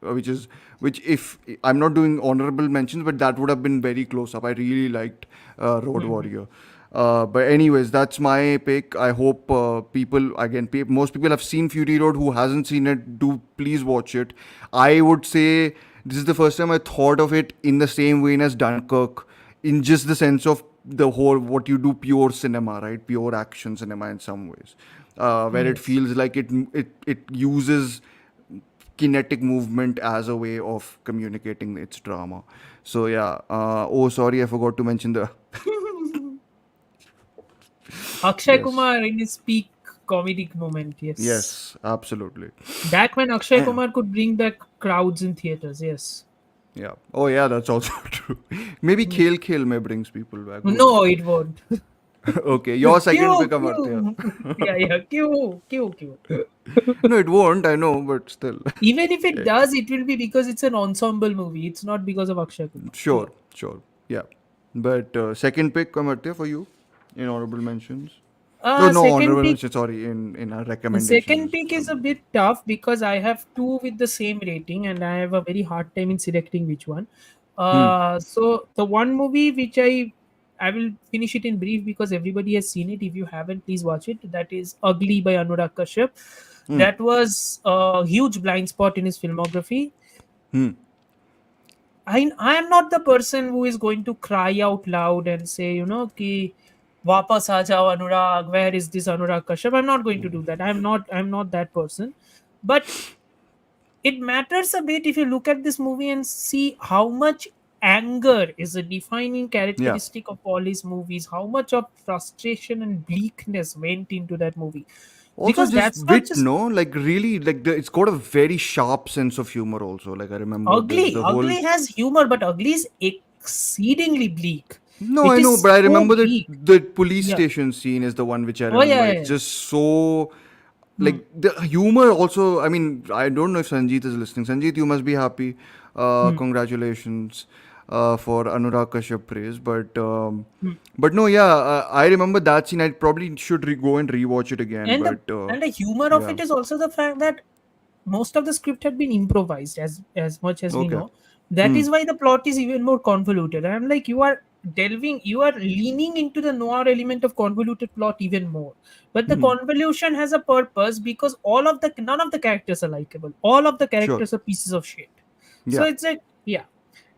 which, if I'm not doing honorable mentions, but that would have been very close up. I really liked Road Hmm. Warrior. But anyways, that's my pick. I hope people, again, most people have seen Fury Road. Who hasn't seen it, do please watch it. I would say this is the first time I thought of it in the same vein as Dunkirk, in just the sense of the whole, what you do, pure cinema, right? Pure action cinema in some ways, where it Yes. feels like it uses kinetic movement as a way of communicating its drama. So yeah. Oh, sorry, I forgot to mention the Akshay yes, Kumar in his peak comedic moment. Yes. yes, absolutely. Back when Akshay Kumar could bring back crowds in theaters. Yes. Yeah. Oh yeah, that's also true. Maybe Yeah. Khel may brings people back. Who No, knows? it won't. Okay, your second Cue, pick, Amartya. cue. Yeah, yeah. Cue. No, it won't. I know, but still. Even if it does, it will be because it's an ensemble movie. It's not because of Akshay Kumar. Yeah. Sure, sure. Yeah. But second pick, Amartya, for you in honorable mentions. No, no Second honorable pick. mentions. Sorry, in our Second recommendations. pick is a bit tough because I have two with the same rating and I have a very hard time in selecting which one. Hmm. So the one movie which I will finish it in brief because everybody has seen it. If you haven't, please watch it. That is Ugly by Anurag Kashyap. Hmm. That was a huge blind spot in his filmography. Hmm. I am not the person who is going to cry out loud and say, ki Vapas aa jao Anurag, where is this Anurag Kashyap? I'm not going to do that. I'm not that person. But it matters a bit if you look at this movie and see how much anger is a defining Yeah. characteristic of all his movies, how much of frustration and bleakness went into that movie. Also, Because just that's not wit, just no, like really, like it's got a very sharp sense of humor. Also, like I remember there's ugly. the whole. Ugly has humor, but ugly is exceedingly bleak. No, It I know, is but I so remember that bleak. the police Yeah. station scene is the one which I Oh remember. yeah, It's yeah, yeah. just so Hmm. like the humor. Also, I mean, I don't know if Sanjeet is listening. Sanjeet, you must be happy. Hmm. Congratulations for Anurag Kashyap praise, Hmm. but no, yeah, I remember that scene. I probably should go and rewatch it again. And the But and the humor of yeah, it is also the fact that most of the script had been improvised, as much as we okay, know. That hmm, is why the plot is even more convoluted. And I'm like, you are leaning into the noir element of convoluted plot even more. But the hmm, convolution has a purpose because none of the characters are likable. All of the sure, characters are pieces of shit. So yeah, it's like, yeah.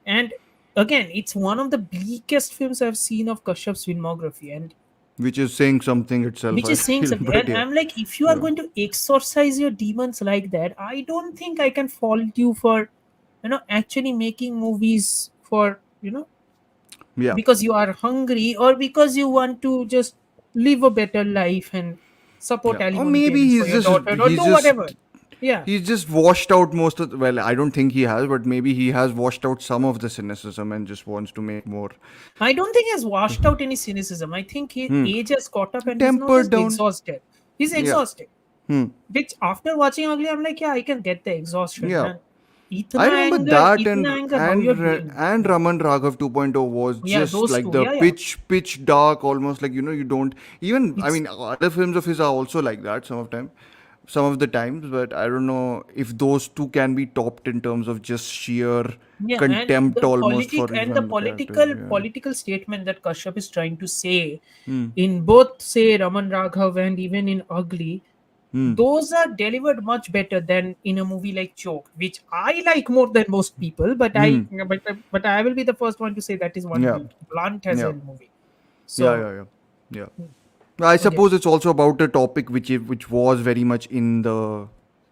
And again, it's one of the bleakest films I've seen of Kashyap's filmography. And which is saying something itself. which I is saying feel, something. but And yeah, I'm like, if you are yeah, going to exorcise your demons like that, I don't think I can fault you for, actually making movies for, yeah. because you are hungry or because you want to just live a better life and support Yeah, or alimony maybe payments for your daughter or do whatever. Yeah. he's just washed out most of. Well, I don't think he has, but maybe he has washed out some of the cynicism and just wants to make more. I don't think he has washed out any cynicism. I think his Hmm. age has caught up and he's now Tempered just down. exhausted. He's Yeah. exhausted. Hmm. Which after watching Ugly, I'm like, yeah, I can get the exhaustion, Yeah. man. I remember that Itna anger, how you're doing? and Yeah, Raman Raghav 2.0 was yeah, just those like two. the Yeah, yeah. pitch dark, almost like you don't even. I It's mean, other films of his are also like that some of the times, but I don't know if those two can be topped in terms of just sheer yeah, and contempt the almost politic for and the even the characters. Yeah. political statement that Kashyap is trying to say Hmm. in both, say, Raman Raghav and even in Ugly, Hmm. those are delivered much better than in a movie like Choke, which I like more than most people. Hmm. But I will be the first one to say that is one Yeah. blunt as Yeah. a movie. Yeah. So Yeah. Yeah. Yeah. I okay. suppose it's also about a topic which was very much in the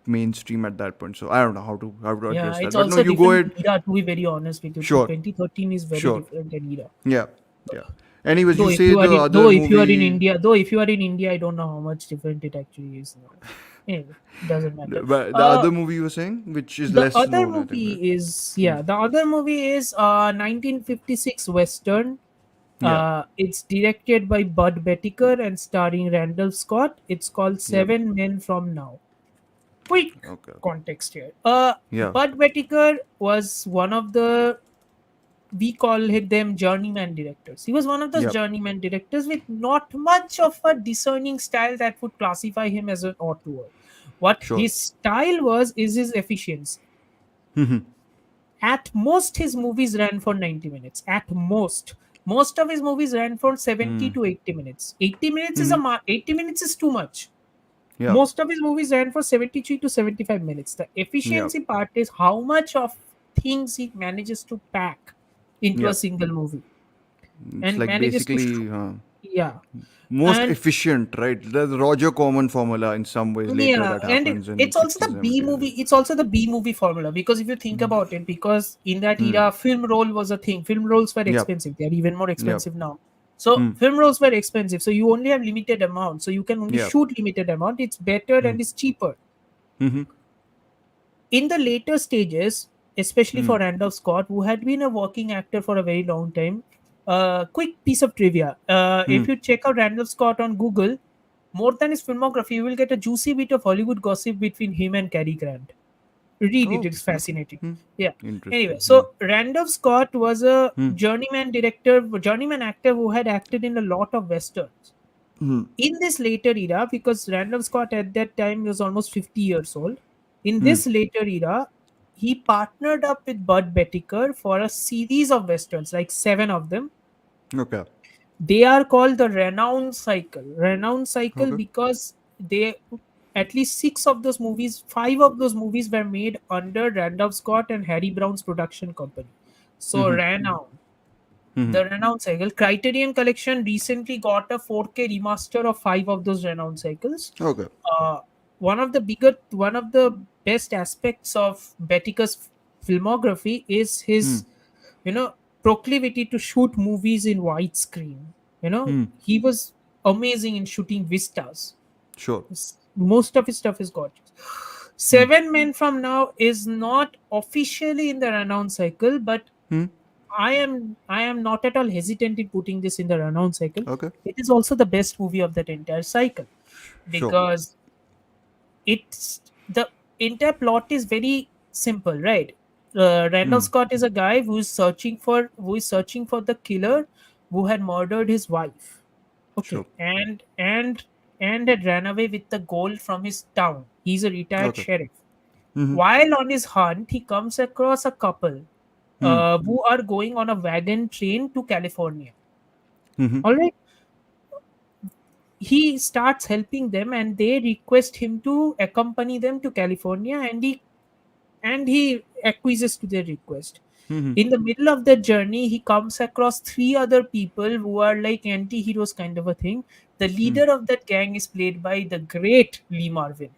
mainstream at that point. So I don't know how to Yeah, address that. it's But no, also a you go different ahead. era, to be very honest with you. Sure. 2013 is very Sure. different an era. Yeah. Yeah. Anyways, Though you if say you are the in other movie. though if you are in India, I don't know how much different it actually is now. Anyway, doesn't matter. The other movie you were saying, which is The less other known, I think, right? movie is the other movie is 1956 Western. Yeah. It's directed by Bud Bettiker and starring Randall Scott. It's called Yep. Seven Men from Now. Quick Okay. Okay. context here. Yeah. Bud Bettiker was one of the, we call them journeyman directors. He was one of those Yep. journeyman directors with not much of a discerning style that would classify him as an auteur. What Sure. his style is his efficiency. Hmm. At most, his movies ran for 90 minutes. At most. Most of his movies ran for 70 Hmm. to 80 minutes. 80 minutes is Hmm. 80 minutes is too much. Yeah. Most of his movies ran for 73 to 75 minutes. The Yep. efficiency part is how much of things he manages to pack into a Yep. single movie It's and like manages to basically yeah. most And efficient, right? The Roger Corman formula in some ways later yeah, that and happens in it's also the 60s, B 70s. movie. It's also the B movie formula because if you think about it, because in that Hmm. era, film roll was a thing. Film rolls were Yep. expensive. They are even more Yep. expensive now. So Hmm. film rolls were expensive. So you only have limited amount. So you can only Yep. shoot limited amount. It's better Hmm. and it's cheaper. Hmm. In the later stages, especially Hmm. for Randolph Scott, who had been a working actor for a very long time. Quick piece of trivia: Hmm. if you check out Randolph Scott on Google, more than his filmography, you will get a juicy bit of Hollywood gossip between him and Cary Grant. Read it; Oh, it's okay. fascinating. Hmm. Yeah. Anyway, Interesting. Hmm. so Randolph Scott was a Hmm. journeyman actor who had acted in a lot of westerns. Hmm. In this later era, because Randall Scott at that time was almost 50 years old, in Hmm. this later era, he partnered up with Bud Bettiker for a series of westerns, like seven of them. Okay. They are called the Renown Cycle. Renown Cycle Okay. because they, at least six of those movies, five of those movies were made under Randolph Scott and Harry Brown's production company. So Renown, the Renown cycle. Criterion Collection recently got a 4K remaster of five of those Renown cycles. Okay. Uh, one of the best aspects of Bettica's filmography is his, you know, proclivity to shoot movies in widescreen. You know, he was amazing in shooting vistas. Sure. Most of his stuff is gorgeous. Seven Men from Now is not officially in the Renown cycle, but I am not at all hesitant in putting this in the Renown cycle. Okay. It is also the best movie of that entire cycle Sure. because it's the entire plot is very simple, right? Randall Scott is a guy who is searching for the killer who had murdered his wife. Okay, Sure. and had ran away with the gold from his town. He's a retired Okay. sheriff. While on his hunt, he comes across a couple who are going on a wagon train to California. All right, he starts helping them, and they request him to accompany them to California, and he acquiesces to their request. In the middle of the journey, he comes across three other people who are like anti-heroes kind of a thing. The leader of that gang is played by the great Lee Marvin.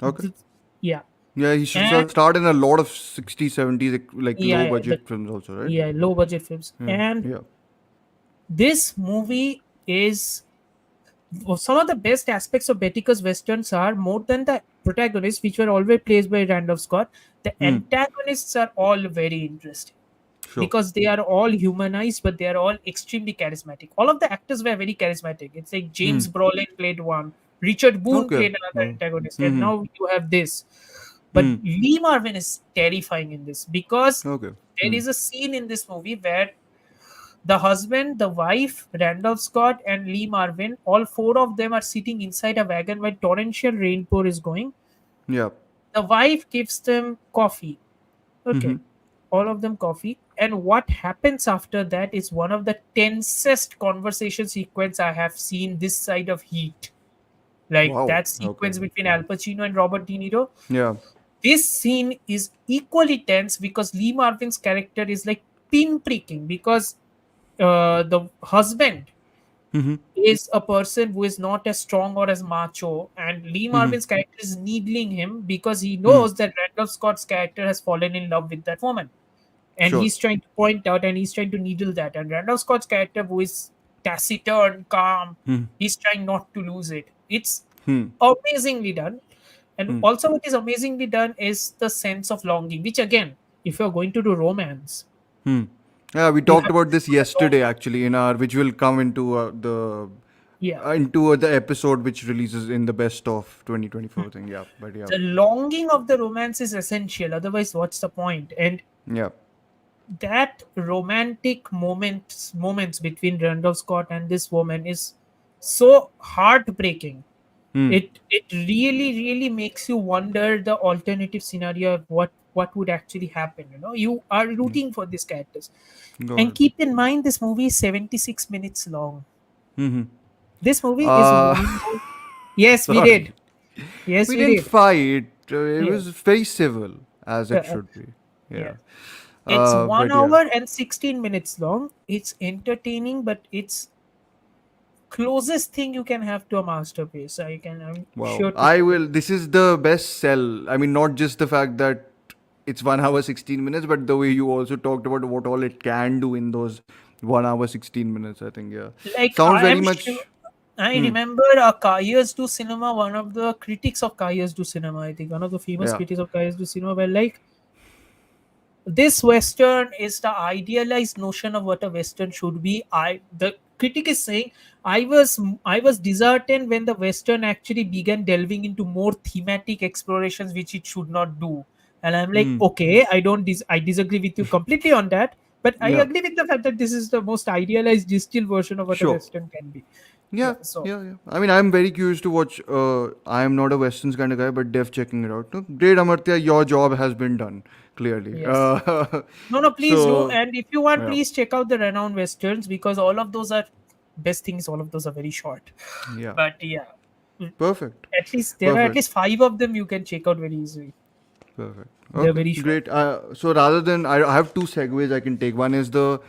Okay. Th- yeah. Yeah, he should And start in a lot of 60s, 70s, like low yeah, budget films also, right? low budget films. Yeah. And Yeah. this movie is some of the best aspects of Bettica's westerns are more than the protagonists, which were always played by Randolph Scott. The antagonists are all very interesting Sure. because they are all humanized, but they are all extremely charismatic. All of the actors were very charismatic. It's like James Brolin played one, Richard Boone Okay. played another antagonist, and now you have this. But Lee Marvin is terrifying in this because Okay. there is a scene in this movie where the husband, the wife, Randolph Scott, and Lee Marvin, all four of them are sitting inside a wagon where torrential rainpour is going. Yeah. The wife gives them coffee. Okay. All of them coffee. And what happens after that is one of the tensest conversation sequence I have seen this side of Heat. Like Wow. that Okay. sequence between Al Pacino and Robert De Niro. Yeah. This scene is equally tense because Lee Marvin's character is like pinpricking because the husband is a person who is not as strong or as macho, and Lee Marvin's character is needling him because he knows that Randolph Scott's character has fallen in love with that woman, and Sure. he's trying to point out and he's trying to needle that. And Randolph Scott's character, who is taciturn, calm, he's trying not to lose it. It's amazingly done. And also, what is amazingly done is the sense of longing, which again, if you're going to do romance, Yeah, we you talked have to about this do a long, yesterday actually in our which will come into the yeah. the episode which releases in the best of 2024 thing. Yeah, but yeah. The longing of the romance is essential. Otherwise, what's the point? And Yeah. that romantic moments between Randolph Scott and this woman is so heartbreaking. It really makes you wonder the alternative scenario of what would actually happen. You know, you are rooting for these characters. Go And ahead. keep in mind, this movie is 76 minutes long. Mm-hmm. This movie is Uh, one. Yes, we sorry. did. Yes, We we didn't did. fight. It Yeah. was very civil, as Uh, it uh, should be. yeah. Yeah. It's one But yeah. hour and 16 minutes long. It's entertaining, but it's closest thing you can have to a masterpiece. I'm Wow. sure to I say this. will. This is the best sell. I mean, not just the fact that it's 1 hour 16 minutes, but the way you also talked about what all it can do in those 1 hour 16 minutes. I think, yeah. Like Sounds I very am sure. much. I Hmm. remember Kayers do cinema. One of the critics of Kayers do cinema, I think, one of the famous Yeah. critics of Kayers do cinema, were like, this western is the idealized notion of what a western should be. The critic is saying I was disheartened when the western actually began delving into more thematic explorations which it should not do. And I'm like, okay, I disagree with you completely on that, but I Yeah. agree with the fact that this is the most idealized distilled version of what a Sure. western can be. Yeah, Yeah, so yeah, yeah. I mean, I'm very curious to watch. I am not a westerns kind of guy, but def checking it out. No, great, Amartya, your job has been done clearly. yes. No, please do. So And if you want, yeah, please check out the renowned westerns because all of those are best things. All of those are very short. yeah, But yeah, perfect, at least there are at perfect. least five of them you can check out very easily. Perfect. They're Okay, very short. great. So rather than I have two segues I can take. One is the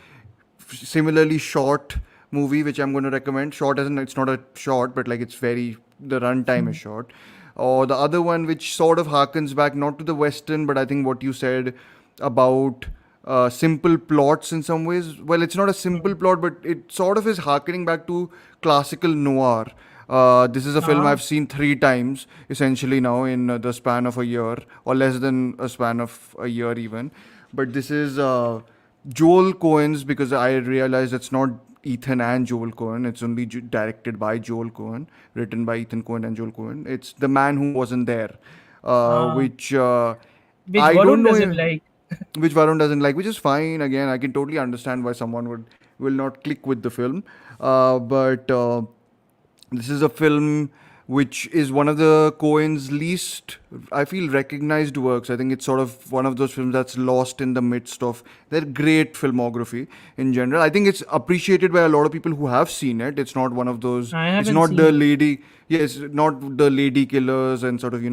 similarly short movie which I'm going to recommend. Short as in it's not a short, but like it's very the runtime is Hmm. short. Or the other one which sort of harkens back not to the Western, but I think what you said about simple plots in some ways. Well, it's not a simple Hmm. plot, but it sort of is harkening back to classical noir. This is a film Ah, I've seen three times essentially now in the span of a year, or less than a span of a year even. But this is Joel Cohen's, because I realized it's not Ethan and Joel Cohen. It's only directed by Joel Cohen, written by Ethan Cohen and Joel Cohen. It's The Man Who Wasn't There, ah, which which I don't Varun know doesn't like. which Varun doesn't like, which is fine. Again, I can totally understand why someone would will not click with the film. But this is a film which is one of the Coen's least, I feel, recognized works. I think it's sort of one of those films that's lost in the midst of their great filmography in general. I think it's appreciated by a lot of people who have seen it. It's not one of those. I It's haven't not seen the it. lady. Yes, not the lady killers and sort of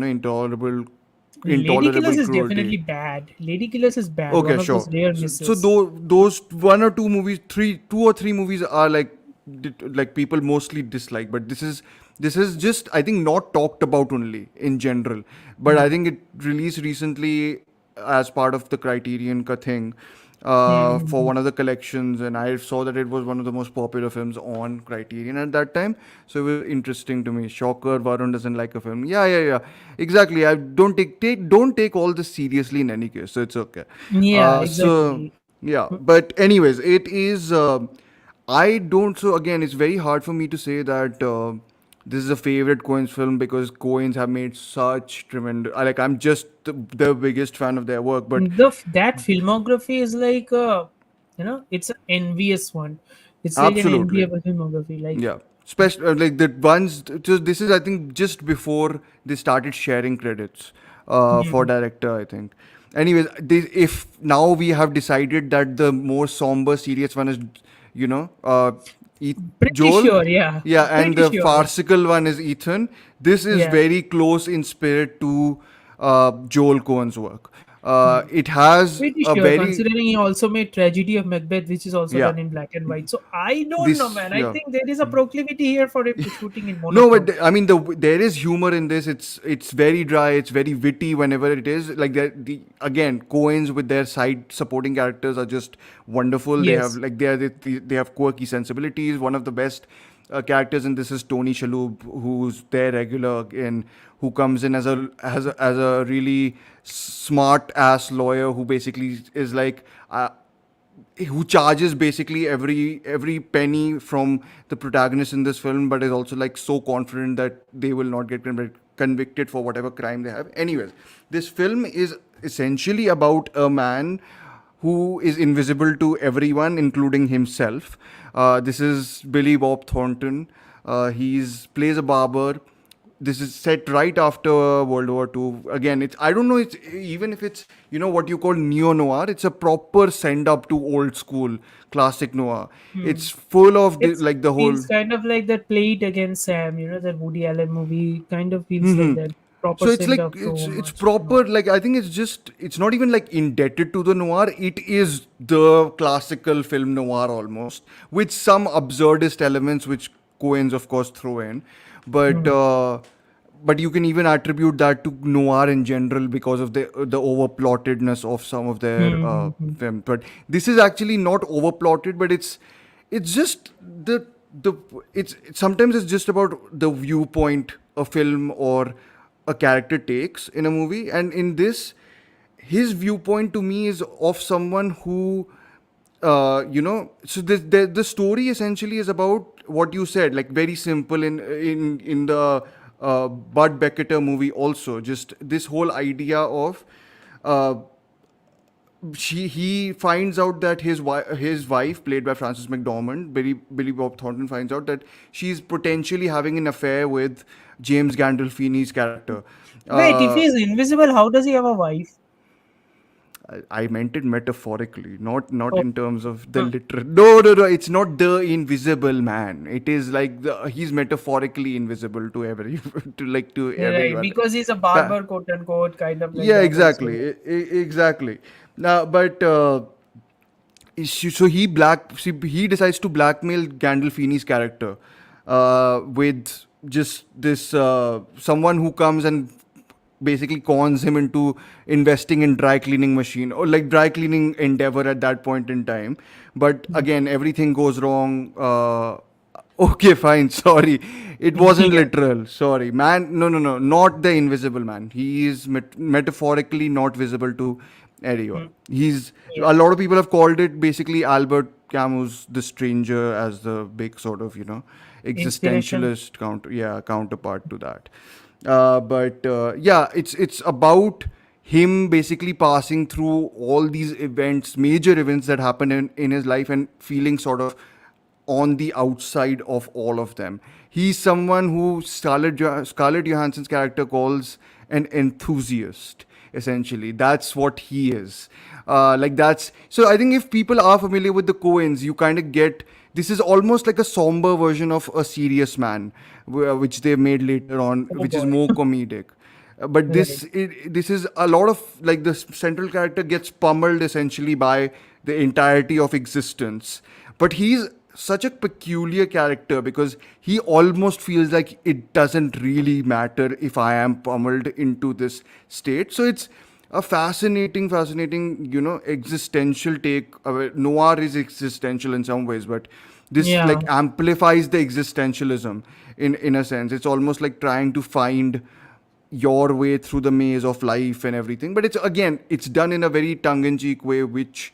Lady intolerable Killers is cruelty. definitely bad. Lady Killers is bad. One Okay, of those sure. rare So misses. those one or two movies, two or three movies are like like people mostly dislike, but this is just I think not talked about only in general. But I Hmm. think it released recently as part of the Criterion ka thing for Hmm. one of the collections, and I saw that it was one of the most popular films on Criterion at that time. So it was interesting to me. Shocker, Varun doesn't like a film. Yeah, yeah, yeah. Exactly. I don't take all this seriously in any case. So it's okay. Yeah, So exactly. yeah. But anyways, it is. I don't. So again, it's very hard for me to say that. This is a favorite Coens film because Coens have made such tremendous. Like I'm just the biggest fan of their work, but That filmography is like it's an envious one. It's like an absolutely, enviable filmography. Like, yeah. Special like the ones. So this is I think just before they started sharing credits for hmm, director. I think. Anyways, if now we have decided that the more somber, serious one is, you know, E- pretty Joel, sure. Yeah, yeah, and pretty the sure. Yeah, farcical one is Ethan. This is yeah. very close in spirit to Joel Cohen's work. Hmm. It has Pretty a sure, very considering he also made Tragedy of Macbeth, which is also yeah. done in black and white. So I don't know, This man. I yeah. think there is a proclivity here for him to shooting in No, but monochrome. I mean, there is humor in this. It's very dry. It's very witty whenever it is. Like the again, Coens with their side supporting characters are just wonderful. They have Yes. like they have quirky sensibilities. One of the best characters in this is Tony Shalhoub, who's their regular in who comes in as a really smart ass lawyer who basically is like. Who charges basically every penny from the protagonist in this film, but is also like so confident that they will not get convicted for whatever crime they have. Anyways, this film is essentially about a man who is invisible to everyone, including himself. This is Billy Bob Thornton. He's plays a barber. This is set right after World War II. Again, it's I don't know. It's even if it's what you call neo noir. It's a proper send up to old school classic noir. Hmm. It's full of It like the feels whole. kind of like that Play It Again Sam, that Woody Allen movie kind of feels like that. Proper So it's send like up to it's homage. No. proper. Like I think it's not even like indebted to the noir. It is the classical film noir almost, with some absurdist elements which Coens of course throw in, but. Hmm. But you can even attribute that to noir in general because of the overplottedness of some of their Hmm. Hmm. Hmm. films. But this is actually not overplotted, but it's just the sometimes it's just about the viewpoint a film or a character takes in a movie, and in this, his viewpoint to me is of someone who so the story essentially is about what you said, like very simple in the Bud Becketer movie also, just this whole idea of uh, he finds out that his wife, played by Frances McDormand, Billy Bob Thornton, finds out that she's potentially having an affair with James Gandolfini's character. Wait, if uh, he is invisible, how does he have a wife? I meant it metaphorically, not Oh, in terms of the huh. literal. No. It's not the invisible man. It is like he's metaphorically invisible to every to Right, everyone. because he's a That, barber, quote unquote, kind of like yeah, that also. exactly, exactly. Now, but so he decides to blackmail Gandolfini's character with just this someone who comes and basically cons him into investing in dry cleaning machine or like dry cleaning endeavor at that point in time. But again, everything goes wrong. Okay, fine. Sorry, it wasn't Yeah. literal. Sorry, man. No. Not the invisible man. He is metaphorically not visible to anyone. Mm, He's yeah. a lot of people have called it basically Albert Camus' The Stranger as the big sort of Inspiration. existentialist counterpart to that. But yeah, it's about him basically passing through all these events, major events that happen in his life, and feeling sort of on the outside of all of them. He's someone who Scarlett Johansson's character calls an enthusiast. Essentially, that's what he is. Like that's so. I think if people are familiar with the Coens, you kind of get this is almost like a somber version of A Serious Man, which they made later on, Oh which is boy. more comedic. But Right. this is a lot of like the central character gets pummeled essentially by the entirety of existence. But he's such a peculiar character because he almost feels like it doesn't really matter if I am pummeled into this state. So it's a fascinating, existential take. Noir is existential in some ways, but this Yeah. like amplifies the existentialism in a sense. It's almost like trying to find your way through the maze of life and everything. But it's done in a very tongue-in-cheek way, which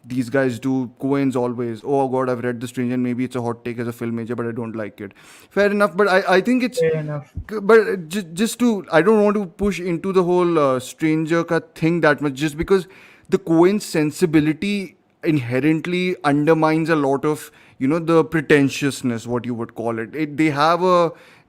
these guys do. Cohen's always, oh god, I've read The Stranger, and maybe it's a hot take as a film major, but I don't like it. Fair enough, but I think it's Fair enough. but just to I don't want to push into the whole stranger ka thing that much, just because the Coen sensibility inherently undermines a lot of the pretentiousness, what you would call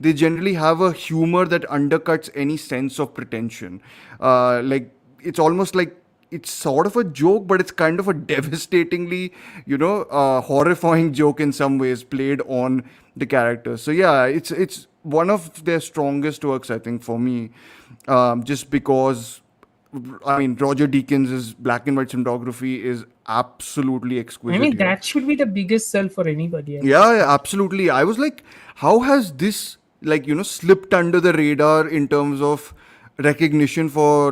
they generally have a humor that undercuts any sense of pretension. Like it's almost like it's sort of a joke, but it's kind of a devastatingly, horrifying joke in some ways, played on the characters. So yeah, it's one of their strongest works, I think, for me, just because. I mean, Roger Deakins' black and white cinematography is absolutely I exquisite mean, here. that should be the biggest sell for anybody at this Yeah, point. absolutely. I was like, how has this slipped under the radar in terms of recognition for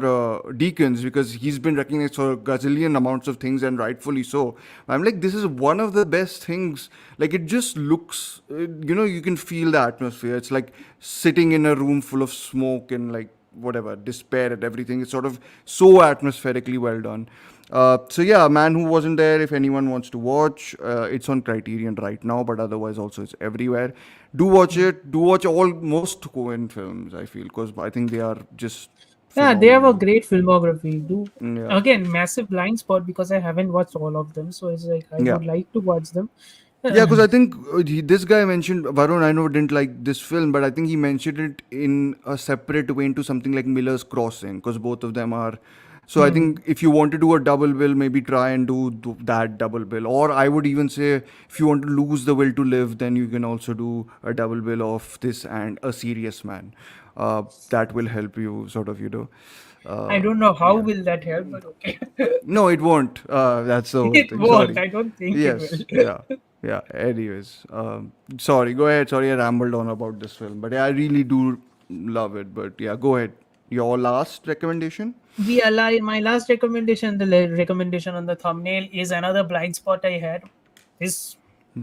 Deakins, because he's been recognized for a gazillion amounts of things, and rightfully so. I'm like, this is one of the best things. Like it just looks, you can feel the atmosphere. It's like sitting in a room full of smoke and like whatever despair and everything. It's sort of so atmospherically well done. So yeah, Man Who Wasn't There. If anyone wants to watch, it's on Criterion right now, but otherwise also it's everywhere. Do watch Mm. it. Do watch all most Coen films. I feel, because I think they are just Yeah, they have a phenomenal. great filmography. Do Yeah, again massive blind spot because I haven't watched all of them, so it's like I yeah. would like to watch them. Yeah, because I think this guy mentioned Varun. I know didn't like this film, but I think he mentioned it in a separate way into something like Miller's Crossing, because both of them are. So I Hmm. think if you want to do a double bill, maybe try and do that double bill. Or I would even say, if you want to lose the will to live, then you can also do a double bill of this and A Serious Man. That will help you sort of, I Uh, don't know how yeah. will that help, but okay. No, it won't. That's the whole It thing. won't. Sorry. I don't think it Yes. will. Yeah. Yeah. Anyways, sorry. Go ahead. Sorry, I rambled on about this film, but yeah, I really do love it. But yeah, go ahead. Your last recommendation? The ally, my last recommendation, the recommendation on the thumbnail is another blind spot I had. This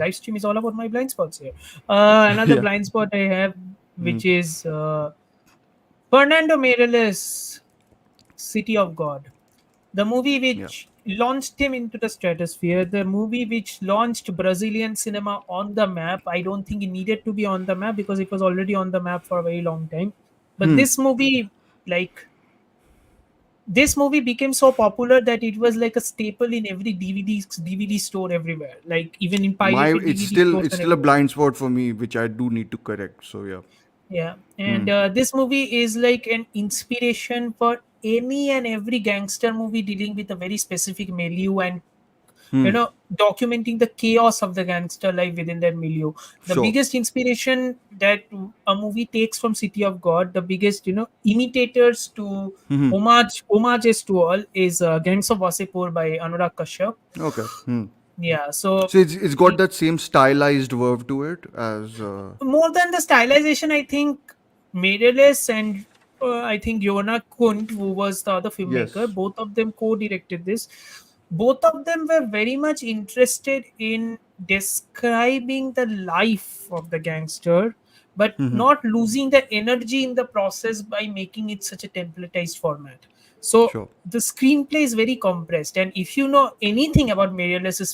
live stream is all about my blind spots here. Another Yeah. blind spot I have, Mm, which is Fernando Meirelles' City of God. The movie yeah. which launched him into the stratosphere, the movie which launched Brazilian cinema on the map. I don't think it needed to be on the map because it was already on the map for a very long time. But Hmm. like, this movie became so popular that it was like a staple in every DVD store everywhere, like even in My pirated DVD stores it's and still a everywhere. blind spot for me, which I do need to correct. So yeah. Yeah, Hmm. and this movie is like an inspiration for any and every gangster movie dealing with a very specific milieu and Hmm. documenting the chaos of the gangster life within that milieu. The Sure. biggest inspiration that a movie takes from City of God, the biggest imitators to Hmm. homages to all is Gangs of Wasipur by Anurag Kashyap. Okay. Hmm. Yeah, so So it's got that same stylized verve to it as. more than the stylization, I think Meirelles and I think Yona Kunt, who was the other filmmaker, Yes. both of them co-directed this. Both of them were very much interested in describing the life of the gangster, but Hmm. not losing the energy in the process by making it such a templatized format. So Sure. the screenplay is very compressed, and if you know anything about Meirelles'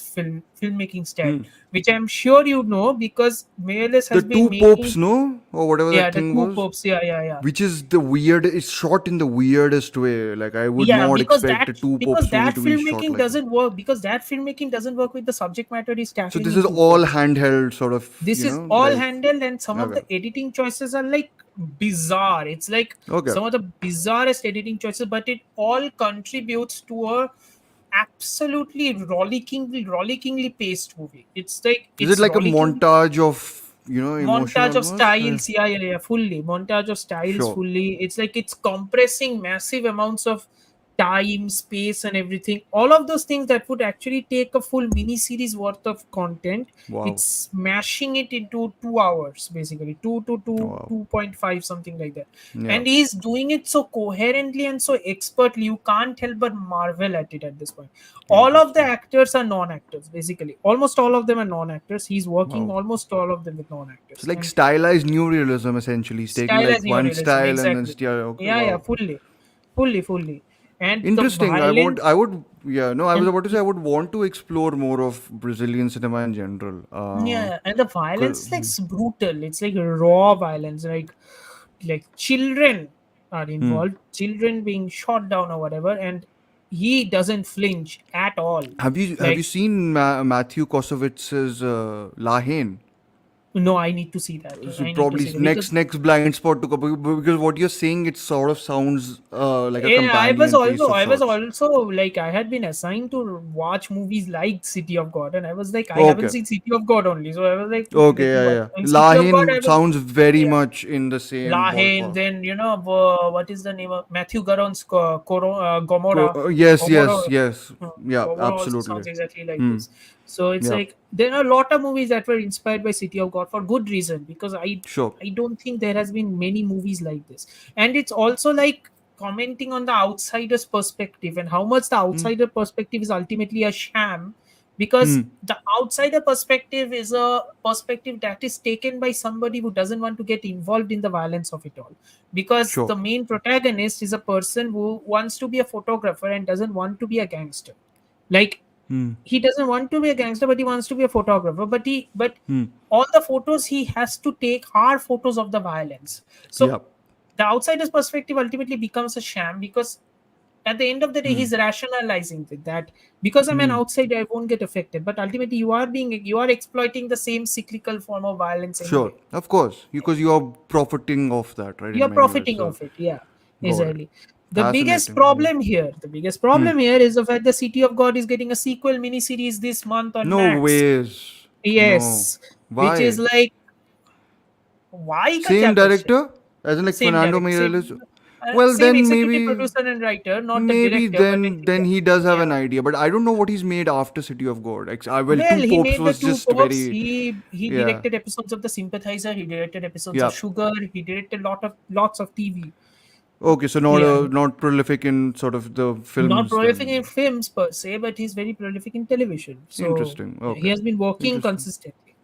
filmmaking style, Hmm. which I'm sure you know because Meirelles The has been two making, popes, no, or whatever yeah, that the thing two was, popes, yeah, yeah, yeah. which is the weird. It's shot in the weirdest way. Like I would Yeah, not because expect that a two because popes movie that to be shot filmmaking like that. doesn't work because that filmmaking doesn't work with the subject matter he's So tackling this in is two all popes. handheld, sort of, This is all like. handled, and some of Okay. the editing choices are like bizarre. It's like Okay. some of the bizarrest editing choices, but it all contributes to a absolutely rollickingly paced movie. It's like Is it it's like a rollicking montage of emotion montage of almost? styles, yeah, yeah, yeah, fully montage of styles, Sure. fully. It's like it's compressing massive amounts of time, space, and everything, all of those things that would actually take a full mini series worth of content. Wow. It's smashing it into 2 hours, basically 2 to Wow. 2.5, something like that. Yeah. And he's doing it so coherently and so expertly, you can't help but marvel at it at this point. All of the Interesting. actors are non-actors, basically almost all of them are non-actors. He's working Wow. almost all of them with It's non-actors, like and stylized neorealism essentially. He's taking style like as one neorealism, style and then exactly. steer. Okay. Yeah, yeah, Wow. fully. And the Interesting. I violence, would, yeah, no, I was and about to say I would want to explore more of Brazilian cinema in general. yeah, and the violence is like 'Cause- brutal. It's like raw violence, like children are hmm. involved, children being shot down or whatever, and he doesn't flinch at all. Have you Like, seen Matthew Kosovitz's La Haine? no, I need to see that. So I need to probably see that because next blind spot to go, because what you're saying, it sort of sounds like a yeah, companion piece of I was sorts. also like I had been assigned to watch movies like City of God, and I was like I haven't Okay. seen City of God only, so I was like Okay, let me yeah, watch. yeah. And City of God, I Lahin was sounds very yeah. much in the same Lahane, ballpark. then what is the name of Matthew Garon's Gomorrah? Yes, yes, Gomorrah, yes. Yeah, Gomorrah also absolutely. sounds exactly like Hmm. this. So it's Yeah, like there are a lot of movies that were inspired by City of God for good reason because sure. I don't think there has been many movies like this, and it's also like commenting on the outsider's perspective and how much the Hmm. outsider perspective is ultimately a sham because Hmm. the outsider perspective is a perspective that is taken by somebody who doesn't want to get involved in the violence of it all, because Sure. the main protagonist is a person who wants to be a photographer and doesn't want to be a gangster. Like, Hmm. he doesn't want to be a gangster but he wants to be a photographer, but Hmm. all the photos he has to take are photos of the violence. So Yeah. the outsider's perspective ultimately becomes a sham because at the end of the day Hmm. he's rationalizing with that because I'm an Hmm. outsider I won't get affected, but ultimately you are exploiting the same cyclical form of violence Sure. anyway. Of course, because you are profiting off that, right? In You're many ways. profiting So off it, yeah, got it. exactly. Fascinating. The biggest Hmm. problem here is the fact the City of God is getting a sequel miniseries this month on No Max. ways. No. Yes, which is Why? like why ka Same kya question. director, as in like Same Fernando direct, Meirelles. same Well, same then executive maybe, producer and writer, not the maybe director, but then then he does have an yeah. idea. But I don't know what he's made after City of God. Well, Well, Two he Popes made the was two just popes. very, He yeah, directed episodes of The Sympathizer. He directed episodes of yeah. Sugar. He directed lots of TV. Okay, so Yeah, not prolific in sort of the not films prolific in then. films per se, but he's very prolific in television. So Interesting. yeah, he Okay, has been working interesting. consistently.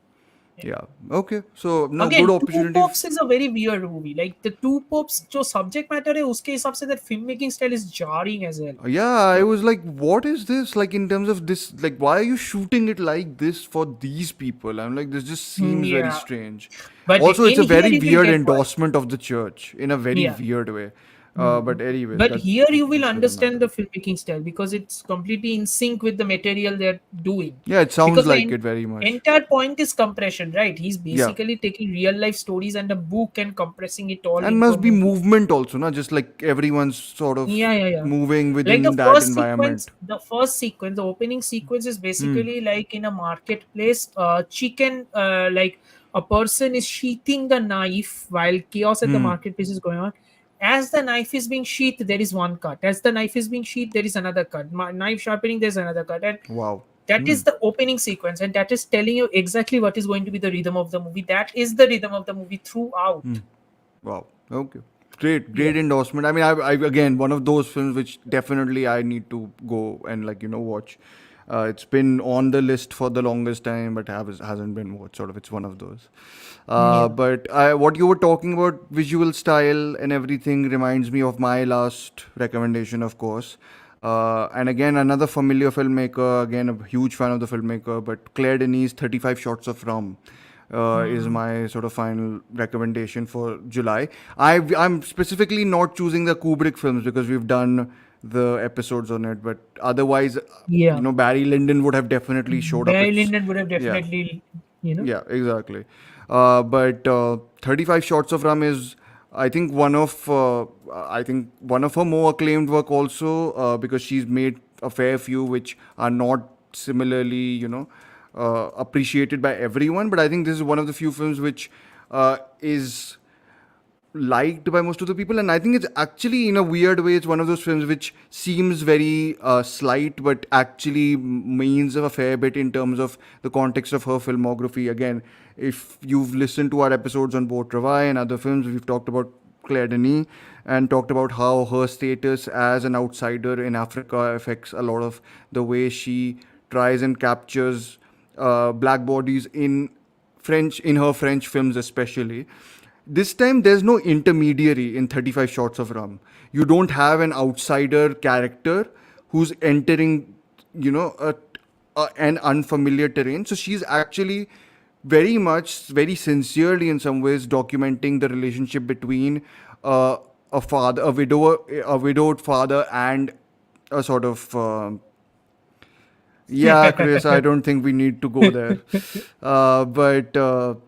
Yeah. Yeah. Okay. So no good Again, Two opportunity. Popes is a very weird movie. Like the Two Popes, जो subject matter है उसके हिसाब से that filmmaking style is jarring as well. Yeah, I was like, what is this? Like in terms of this, like why are you shooting it like this for these people? I'm like, this just seems very Yeah, strange. but Also, it's in a here very you will weird get why. endorsement of the church in a very Yeah. weird way. But anyways, But here you will this doesn't understand matter. the filmmaking style because it's completely in sync with the material they're doing. Yeah, it sounds Because the like it very much. entire point is compression, right? He's Yeah. basically taking real life stories and a book and compressing it all And into a must be movie. movement also, not just like everyone's sort of Yeah, yeah, yeah. moving Like within that environment. the opening sequence is Hmm. basically like in a marketplace. Chicken, like a person is sheathing the knife while chaos at the Hmm. marketplace is going on. As the knife is being sheathed, there is one cut. As the knife is being sheathed, there is another cut. Knife sharpening, there's another cut, and Wow. that Hmm. is the opening sequence, and that is telling you exactly what is going to be the rhythm of the movie. That is the rhythm of the movie Hmm. throughout. Wow. Okay. Great, Yeah. great endorsement. I mean, I again one of those films which definitely I need to go and watch. It's been on the list for the longest time, but hasn't been watched. Sort of, it's one of those. Yeah. But what you were talking about, visual style and everything, reminds me of my last recommendation, of course. And again, another familiar filmmaker. Again, a huge fan of the filmmaker, but Claire Denis' 35 Shots of Rum is Hmm. my sort of final recommendation for July. I'm specifically not choosing the Kubrick films because we've done the episodes on it, but otherwise, Yeah. Barry Lyndon would have definitely showed up. Barry It's Lyndon would have yeah, definitely, you know. yeah, exactly. But 35 Shots of Rum is, I think one of her more acclaimed work also, because she's made a fair few which are not similarly, appreciated by everyone. But I think this is one of the few films which is liked by most of the people, and I think it's actually, in a weird way, it's one of those films which seems very slight but actually means a fair bit in terms of the context of her filmography. Again, if you've listened to our episodes on Beau Travail and other films, we've talked about Claire Denis and talked about how her status as an outsider in Africa affects a lot of the way she tries and captures black bodies in her French films especially. This time, there's no intermediary in 35 Shots of Rum. You don't have an outsider character who's entering, an unfamiliar terrain. So she's actually very sincerely, in some ways, documenting the relationship between a widowed father, and a sort of yeah, Chris, I don't think we need to go there. But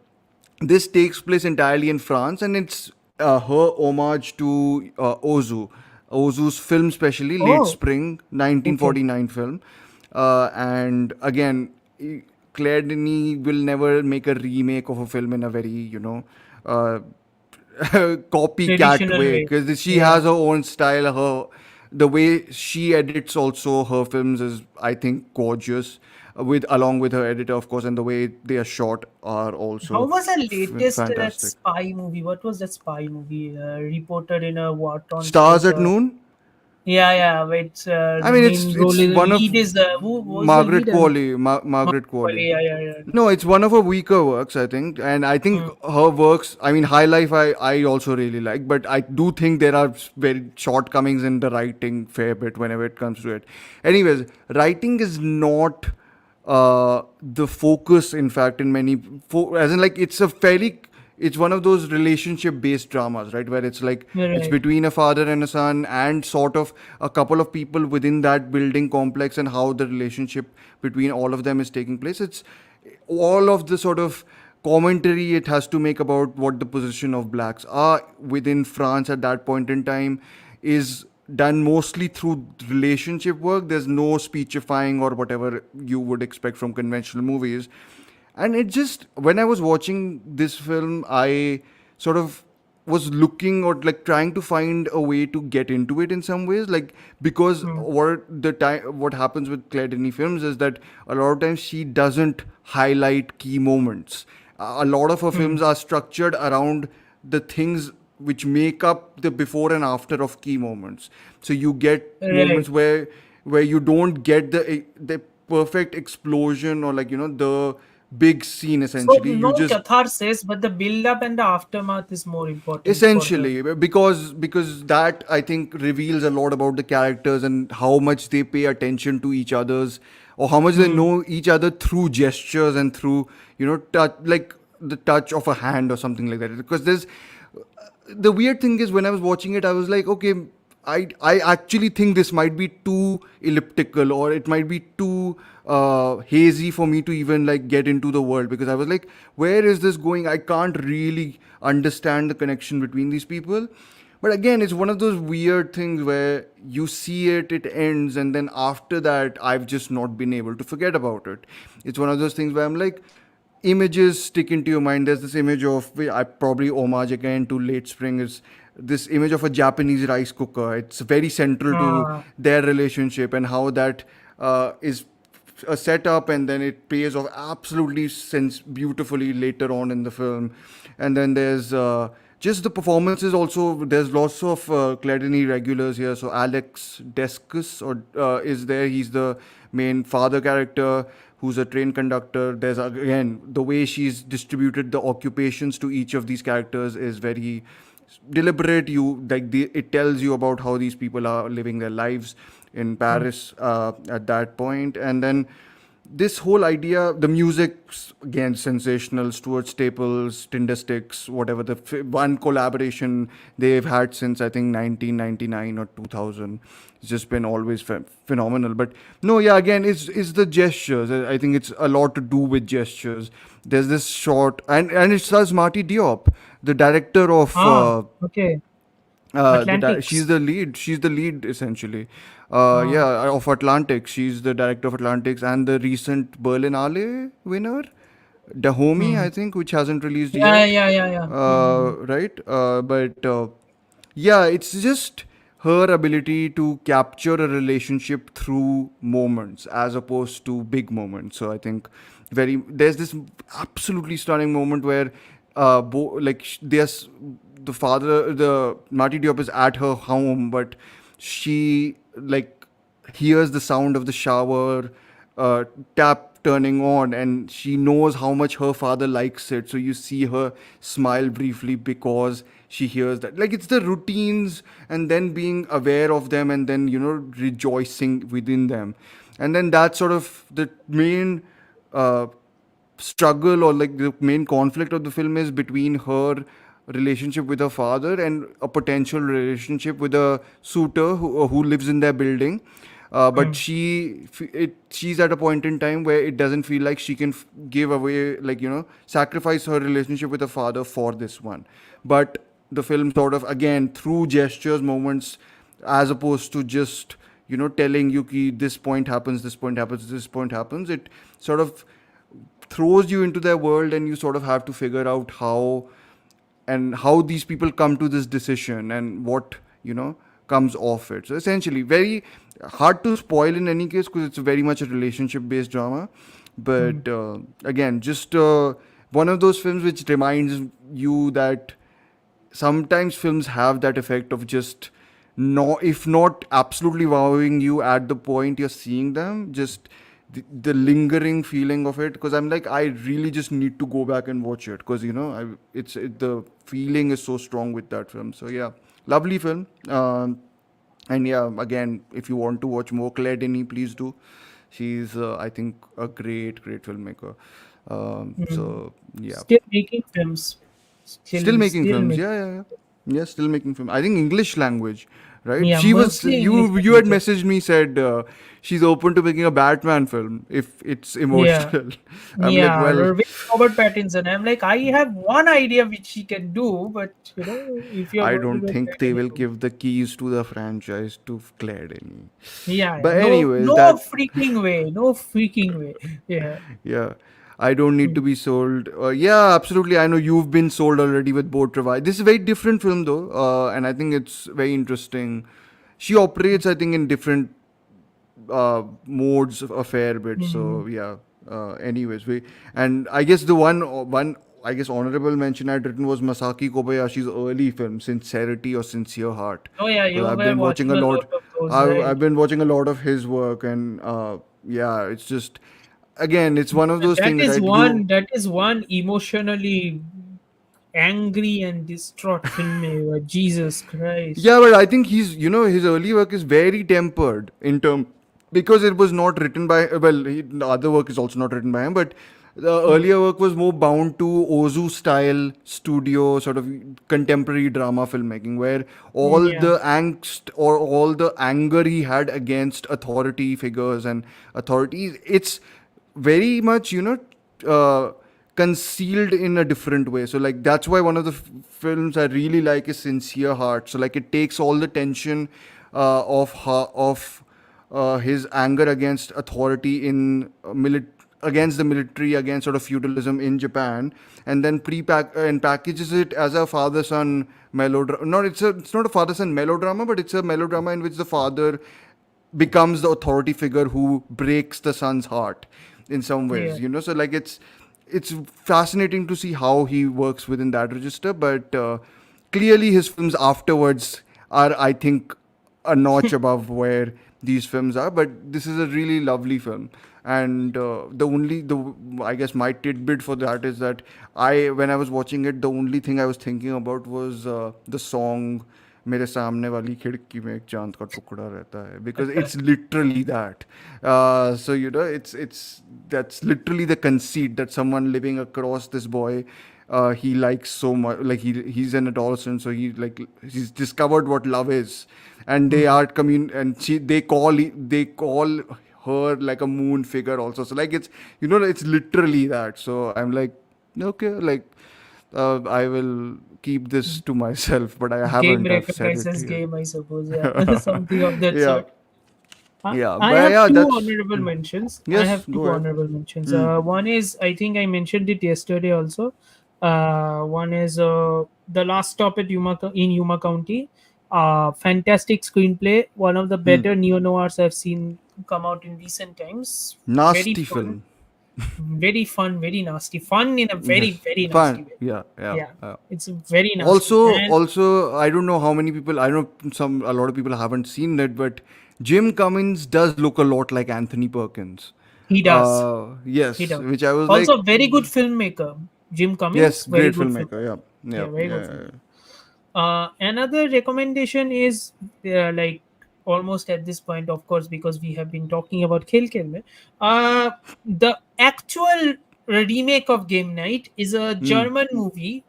this takes place entirely in France, and it's her homage to Ozu's film, especially Late Oh, Spring, okay. 1949 film. And again, Claire Denis will never make a remake of a film in a very, uh, copycat Traditional way, way. because she Yeah. has her own style. The way she edits also her films is, I think, gorgeous. With along with her editor, of course, and the way they are shot are How also was the latest that fantastic. spy movie? What was that spy movie? Reported in a war torn Stars state. at Noon. Yeah, yeah. It's I the mean, main role it's is one of lead is who was the Margaret lead? Qualley. Mark Margaret Qualley. Yeah, yeah, yeah. No, it's one of her weaker works, I think. And I think Hmm. her works, I mean, High Life, I also really like. But I do think there are very shortcomings in the writing fair bit whenever it comes to it. Anyways, writing is not the focus, in fact, in as in, like, it's one of those relationship based dramas, right, where it's like it's Right. between a father and a son, and sort of a couple of people within that building complex, and how the relationship between all of them is taking place. It's all of the sort of commentary it has to make about what the position of blacks are within France at that point in time is done mostly through relationship work. There's no speechifying or whatever you would expect from conventional movies. And it just, when I was watching this film, I sort of was looking, or like trying to find a way to get into it in some ways, like, because Hmm. what happens with Claire Denis films is that a lot of times she doesn't highlight key moments. A lot of her Hmm. films are structured around the things which make up the before and after of key moments. So you get Right. moments where you don't get the perfect explosion, or, like, the big scene. So Essentially, you no just catharsis, but the build up and the aftermath is more important for her. essentially, because that, I think, reveals a lot about the characters and how much they pay attention to each other's, or how much they Hmm. know each other through gestures and through touch, like the touch of a hand or something like that. Because there's the weird thing is when I was watching it, I was like, okay, I actually think this might be too elliptical, or it might be too hazy for me to even like get into the world, because I was like, where is this going? I can't really understand the connection between these people. But again, it's one of those weird things where you see it, it ends, and then after that, I've just not been able to forget about it. It's one of those things where I'm like, images stick into your mind. There's this image of, I probably homage again to Late Spring, is this image of a Japanese rice cooker. It's very central to Ah, their relationship, and how that is a setup, and then it pays off absolutely sense beautifully later on in the film. And then there's just the performances also. There's lots of Cledony regulars here. So Alex Descus is there. He's the main father character, who's a train conductor. There's again the way she's distributed the occupations to each of these characters is very deliberate. It tells you about how these people are living their lives in mm, Paris at that point. And then this whole idea, the music's again sensational. Stuart Staples, Tinder Sticks, whatever, one collaboration they've had since I think 1999 or 2000. It's just been always phenomenal. But no, yeah, again, it's the gestures. I think it's a lot to do with gestures. There's this short, and it stars Marty Diop, the director of okay. Atlantics. she's the lead. She's the lead essentially. Ah, Yeah, of Atlantic. She's the director of Atlantics and the recent Berlinale winner, Dahomey, mm. I think, which hasn't released Yeah, yet. yeah, yeah, yeah. Mm, Right? But yeah, it's just her ability to capture a relationship through moments as opposed to big moments. So I think there's this absolutely stunning moment where there's the father, the Marty Diop is at her home, but she like hears the sound of the shower uh, tap turning on, and she knows how much her father likes it. So you see her smile briefly because she hears that. Like, it's the routines, and then being aware of them, and then rejoicing within them. And then that's sort of the main uh, struggle, or like the main conflict of the film is between her relationship with her father and a potential relationship with a suitor who lives in their building. But mm, she's at a point in time where it doesn't feel like she can give away, like, sacrifice her relationship with her father for this one. But the film sort of, again, through gestures, moments, as opposed to just telling you ki this point happens, this point happens, this point happens, it sort of throws you into their world, and you sort of have to figure out how these people come to this decision, and what comes off it. So essentially, very hard to spoil in any case, because it's very much a relationship based drama. mm. But again, just one of those films which reminds you that sometimes films have that effect of just, no, if not absolutely wowing you at the point you're seeing them, just the lingering feeling of it. Because I'm like, I really just need to go back and watch it, because the feeling is so strong with that film. So yeah, lovely film. And yeah, again, if you want to watch more Claire Denis, please do. She's I think a great filmmaker. Mm. So yeah, Still making films. still making Still films. making. Yeah, still making film. I think English language, right? Yeah, She was mostly English you had languages. messaged me, said she's open to making a Batman film if it's Yeah, emotional. I'm like, yeah. well, With Robert Pattinson, I'm like, I have one idea which he can do, but if you're I going to don't get think that they will anymore. give the keys to the franchise to Claire Denis. Yeah, yeah. But No, anyways, no that freaking way. No freaking way. Yeah. yeah, I don't need Mm, to be sold. Yeah, absolutely. I know you've been sold already with Boat Revive. This is a very different film though, and I think it's very interesting. She operates, I think, in different modes a fair bit. mm. So yeah. Anyways, and I guess the one I guess honorable mention I'd written was Masaki Kobayashi's early film, Sincerity or Sincere Heart, Oh yeah, because you I've were been watching watching a a lot. lot of those, I've right? been watching a lot of his work, and yeah, it's just, again, it's one of those That things, is right? one. That is one emotionally angry and distraught filmmaker. Jesus Yeah, Christ. but I think his early work is very tempered in term, because it was not written by, well, the other work is also not written by him, but The earlier work was more bound to Ozu style studio sort of contemporary drama filmmaking, where all Yeah. the angst or all the anger he had against authority figures and authorities, it's very much, uh, concealed in a different way. So like that's why one of the films I really like is Sincere Heart. So like it takes all the tension of his anger against authority in against the military, against sort of feudalism in Japan, and then and packages it as a father son melodrama. It's not a father son melodrama, but it's a melodrama in which the father becomes the authority figure who breaks the son's heart in some Yeah. ways. So like it's fascinating to see how he works within that register, but clearly his films afterwards are, I think, a notch above where these films are. But this is a really lovely film, and the I guess my tidbit for that is that when I was watching it, the only thing I was thinking about was the song मेरे सामने वाली खिड़की में एक चांद का टुकड़ा रहता है, because it's literally that. So it's that's literally the conceit that someone living across this boy, he likes so much, like he's an adolescent, so he's discovered what love is, and they Mm. are and they call her like a moon figure also. So like it's literally that. So I'm like, okay, like I will keep this to myself, but I Game haven't. I've said it recognizes here. game, I suppose. Yeah, something of that Yeah, sort. I yeah, I but have yeah, two that's honorable mentions. I yes. have two Go ahead. honorable mentions. Hmm. One is, I think I mentioned it yesterday also. One is the last stop at Yuma County. Fantastic screenplay. One of the Hmm. better neo noirs I've seen come out in recent times. Very Nasty fun, film. very fun, very nasty. Fun in a very Yes, very fun. nasty way. Yeah, yeah, Yeah, yeah. it's very nasty. And Also, I don't know how many people. I know a lot of people haven't seen it, but Jim Cummins does look a lot like Anthony Perkins. he does. He Yes, does. which I was like, Also, very good filmmaker. Jim yes, Cummings, very great good filmmaker. filmmaker. Yeah, yeah, Yeah, very good yeah. filmmaker. Another recommendation is like almost at this point, of course, because we have been talking about Khel Khel Mein. The actual remake of Game Night is a Hmm. German movie.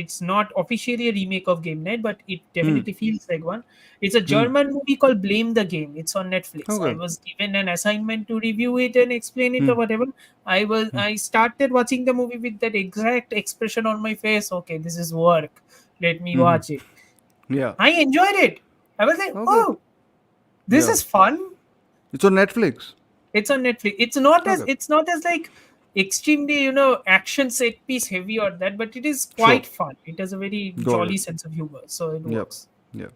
It's not officially a remake of Game Night, but it Hmm. definitely feels like one. It's a Hmm. German movie called Blame the Game. It's on Netflix. I Okay. was given an assignment to review it and explain it Hmm. or whatever. I started watching the movie with that exact expression on my face. Okay, this is work, let me Hmm. watch it. Yeah. I enjoyed it. I was like, Okay. oh, this Yeah. is fun. It's on Netflix. It's on Netflix. It's Okay. it's not as like extremely, action set piece heavy or that, but it is Sure. quite fun. It has a very Got jolly it. sense of humor, so it Yep. works. Yeah.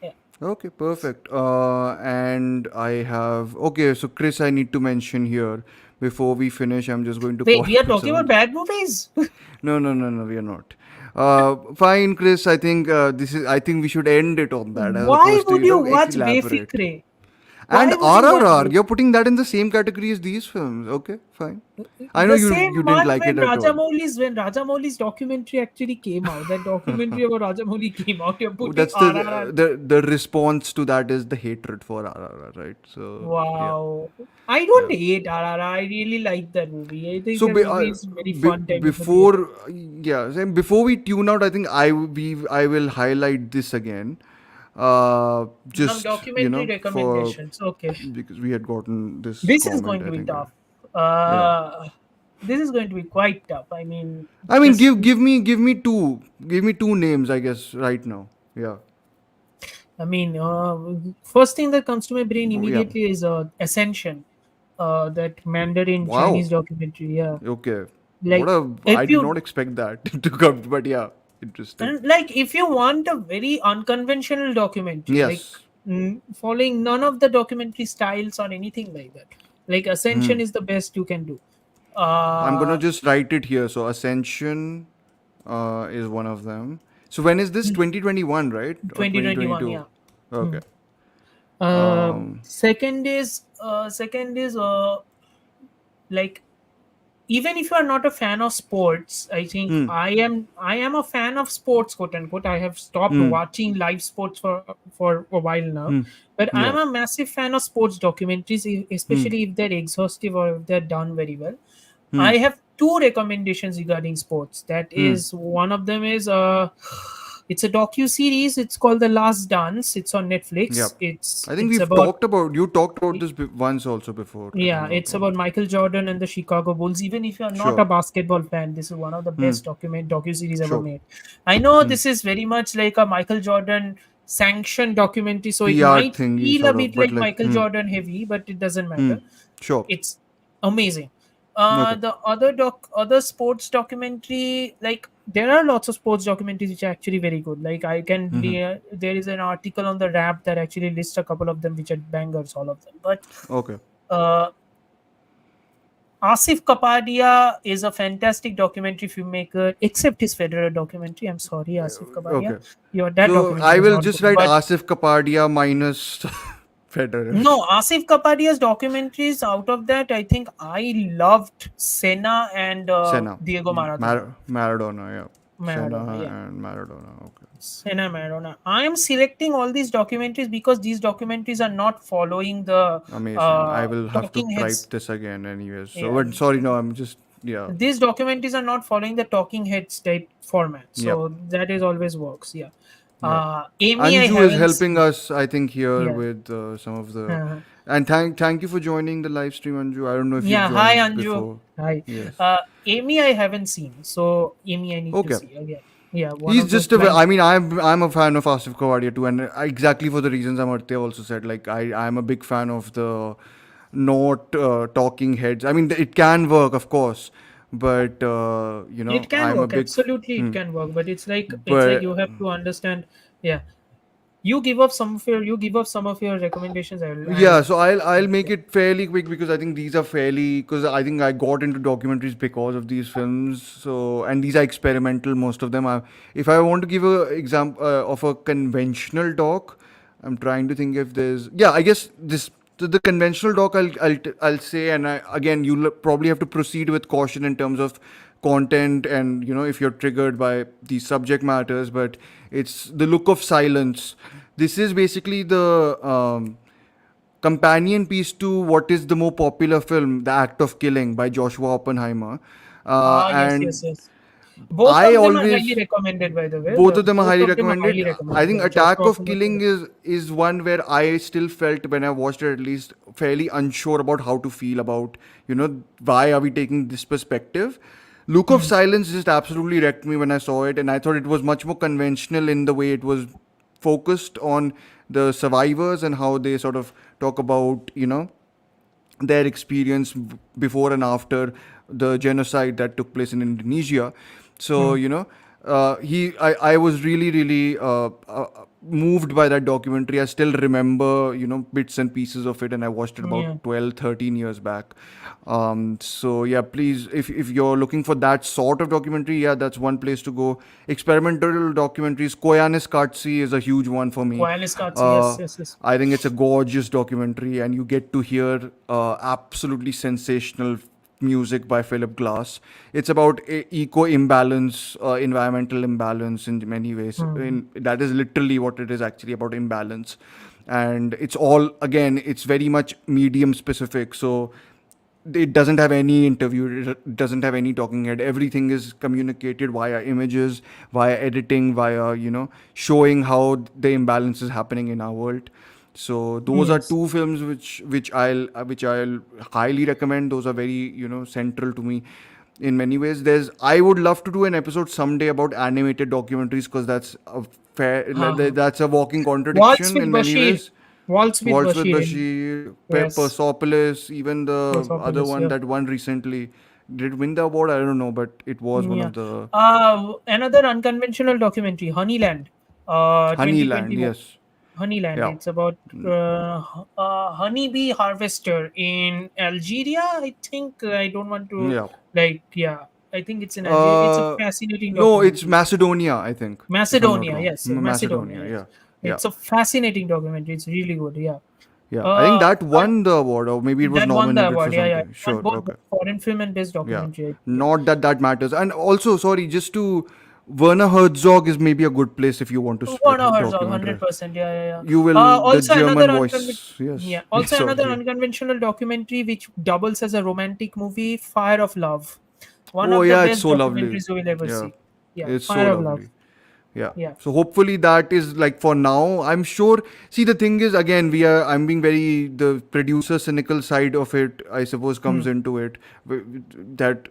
Yeah. Okay, perfect. And I have okay. So Chris, I need to mention here before we finish. I'm just going to Wait, call we are out talking about some. bad movies? No, no, no, no. We are not. Fine, Chris. I think this is. I think we should end it on that as Why opposed to would you watch elaborate. Befikre? And Why would you watch RRR, Befikre? you're putting that in the same category as these films. Okay, fine. I know The you same didn't month like it at all. When Rajamouli's documentary actually came out, that documentary about Rajamouli came out, you're putting That's RRR. the response to that is the hatred for RRR, right? So yeah, Wow. I yeah. don't hate RRR. I really like that movie. I think So that movie is very fun time in the theater. before, yeah, and before we tune out, I think I will highlight this again. Now, Just documentary for recommendations. Okay. because we had gotten this This is comment, going to I be think. tough. Yeah. This is going to be quite tough. I mean, I mean, just, give me two names, I guess, right now. Yeah. first thing that comes to my brain Yeah. immediately is Ascension, that Mandarin Chinese Wow. documentary. Yeah. Okay. What Like, a I if did you not expect that to come, but yeah, interesting. And like, if you want a very unconventional documentary, like Yes. following none of the documentary styles or anything like that, like Hmm. Ascension is the best you can do. I'm gonna Uh, just write it here. So Ascension is one of them. So when is this? 2021, right? Or 2021, 2022? yeah. Hmm. Okay. Um. Second is like, even if you are not a fan of sports, I think Hmm. I am a fan of sports, quote unquote. I have stopped Hmm. watching live sports for a while now, Hmm. but I Yeah. am a massive fan of sports documentaries, Hmm. especially if they're exhaustive or if they're done very well. I have two recommendations regarding sports. That Hmm. is, one of them is it's a docu series. It's called The Last Dance. It's on Yeah. Netflix. I think It's we've about, talked about you talked about this once also before, if yeah, I'm not it's wrong. about Michael Jordan and the Chicago Bulls. Even if you're not a Sure. basketball fan, this is one of the Hmm. best docu series ever Sure. made. I know Hmm. this is very much like a Michael Jordan sanctioned documentary, so it PR might thingy feel a sort of, bit but like like, Michael Jordan heavy, but it doesn't hmm. matter. Sure. It's amazing. Okay. The other sports documentary, like there are lots of sports documentaries which are actually very good. Like there is an article on the Rap that actually lists a couple of them which are bangers, all of them. But Okay. uh, Asif Kapadia is a fantastic documentary filmmaker, except his Federer documentary. I'm sorry, Asif Kapadia. Okay. That So documentary I was will not just good. write But Asif Kapadia minus Federer. no, Asif Kapadia's documentaries, out of that, I think I loved Senna and Senna. Diego Maradona. Maradona, yeah. Senna Maradona, yeah. and Maradona. Okay. Senna Maradona. I am selecting all these documentaries because these documentaries are not following the Amazing. I will have to talking type heads. this again anyways. So, Yeah, but sorry, no, I'm just, yeah. these documentaries are not following the talking heads type format, Yep. so that is always works. Yeah. Yep. Amy, I Anju is haven't helping seen. us, I think, here Yeah. with some of the. Uh, And thank you for joining the live stream, Anju. I don't know if you've yeah. Hi, joined Anju. before. Hi. Yes. Amy, I haven't seen. So Amy, I need to Okay. see again. Yeah, one He's of the just a. blind. I mean, I'm a fan of Asif Kawadia too, and exactly for the reasons Amartya also said. Like, I'm a big fan of the not talking heads. I mean, it can work, of course, but It can I'm a work. big. Absolutely, it can work. But it's like But you have to understand. Yeah, you give up some of your recommendations. I'll yeah, so I'll make it fairly quick because I think these are fairly because I think I got into documentaries because of these films. So and these are experimental, most of them. If I want to give a example of a conventional doc, I'm trying to think if there's I guess this the conventional doc I'll say and again you'll probably have to proceed with caution in terms of content and if you're triggered by these subject matters, but it's The Look of Silence. This is basically the companion piece to what is the more popular film, The Act of Killing by Joshua Oppenheimer. Yes, yes, And yes. Both I of them are highly always, recommended, by the way. both of them are Both highly of them are highly recommended. I recommended. think Yeah, Attack Joshua of Oppenheimer. Killing is one where I still felt when I watched it at least fairly unsure about how to feel about why are we taking this perspective. Look of Hmm. Silence just absolutely wrecked me when I saw it, and I thought it was much more conventional in the way it was focused on the survivors and how they sort of talk about their experience before and after the genocide that took place in Indonesia. So Hmm. I was really really moved by that documentary. I still remember bits and pieces of it, and I watched it about Yeah. 12, 13 years back. So yeah, please, if you're looking for that sort of documentary, yeah, that's one place to go. Experimental documentaries, Koyanis Katsi is a huge one for me. Koyanis Katsu. Yes, uh, yes, yes. I think it's a gorgeous documentary, and you get to hear absolutely sensational music by Philip Glass. It's about eco imbalance, environmental imbalance in many ways. Hmm. That is literally what it is actually about, imbalance. And it's all, again, it's very much medium specific. So it doesn't have any interview, it doesn't have any talking head. Everything is communicated via images, via editing, via showing how the imbalance is happening in our world. So those are Yes. two films which I'll highly recommend. Those are very central to me in many ways. I would love to do an episode someday about animated documentaries because that's a Uh, that's a walking Waltz contradiction with in many Bashir. ways. Waltz with Waltz with Bashir. Bashir, Yes. Persepolis, even the other Persepolis. one Yeah. that won recently. Did it win the award? I don't know, but it was one Yeah. of the Another unconventional documentary, Honeyland, Honeyland. 2021. Yes, Honeyland. yeah, It's about honeybee harvester in Algeria. I think I don't want to yeah. yeah. I think it's in Algeria. It's a fascinating No, it's documentary. Macedonia, I think, if I'm not Macedonia, wrong. yes, Macedonia, Macedonia, yes. yeah, yeah, It's a fascinating documentary. It's really good. Yeah. yeah. I think Uh, that uh, won the award, or maybe it was that won the nominated for award. Yeah, yeah. something. It won Sure, both okay. foreign film and best Yeah, documentary. Yeah. not that that matters. And also, sorry, just to Werner Herzog is maybe a good place if you want to Warner Herzog, documentary. 100%. Yeah, yeah, yeah. You will the Also another German voice. yeah, Yes. also Yes. another Sorry. unconventional documentary which doubles as a romantic movie, Fire of Love. One Oh of the yeah, it's best so lovely. documentaries you will ever Yeah, see. Yeah, it's so Fire of Love. lovely. Yeah. Yeah. So hopefully that is like for now. I'm sure. See, the thing is, again, we are. I'm being very the producer cynical side of it. I suppose comes Hmm. into it. That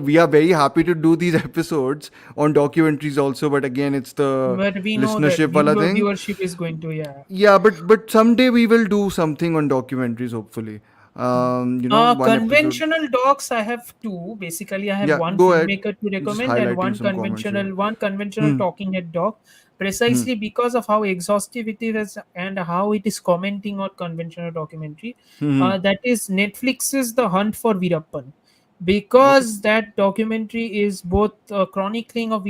we are very happy to do these episodes on documentaries also. But again, it's the But we know that listenership wala thing. viewership is going to, yeah. Yeah, but someday we will do something on documentaries. Hopefully, one episode. Conventional docs, I have two. Basically, I have Yeah, one go ahead. filmmaker to Just recommend and highlighting some comments here. one conventional Hmm. talking head doc, Hmm. precisely because of how exhaustive it is and how it is commenting on conventional documentary. Hmm. That is Netflix's The Hunt for Veerappan. Okay. Because that documentary is both chronicling of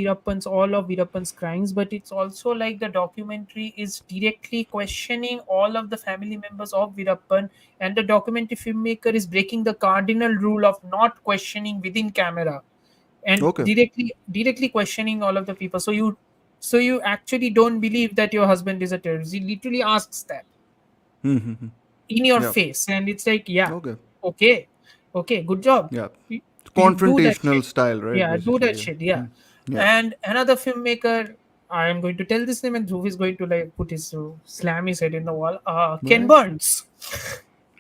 all of Veerappan's crimes, but it's also like the documentary is directly questioning all of the family members of Veerappan, and the documentary filmmaker is breaking the cardinal rule of not questioning within camera and Okay. directly questioning all of the people. So you actually don't believe that your husband is a terrorist. He literally asks that Hmm. Hmm, hmm. in your Yeah. face, and it's like, yeah, Okay. okay, okay, good job. Yeah. You do that Confrontational shit. style, right? Yeah, do Basically. that Yeah. shit. Yeah. Hmm. Yeah. And another filmmaker, I am going to tell this name, and Dhruv is going to like put his slam his head in the wall. Ken Why? Burns.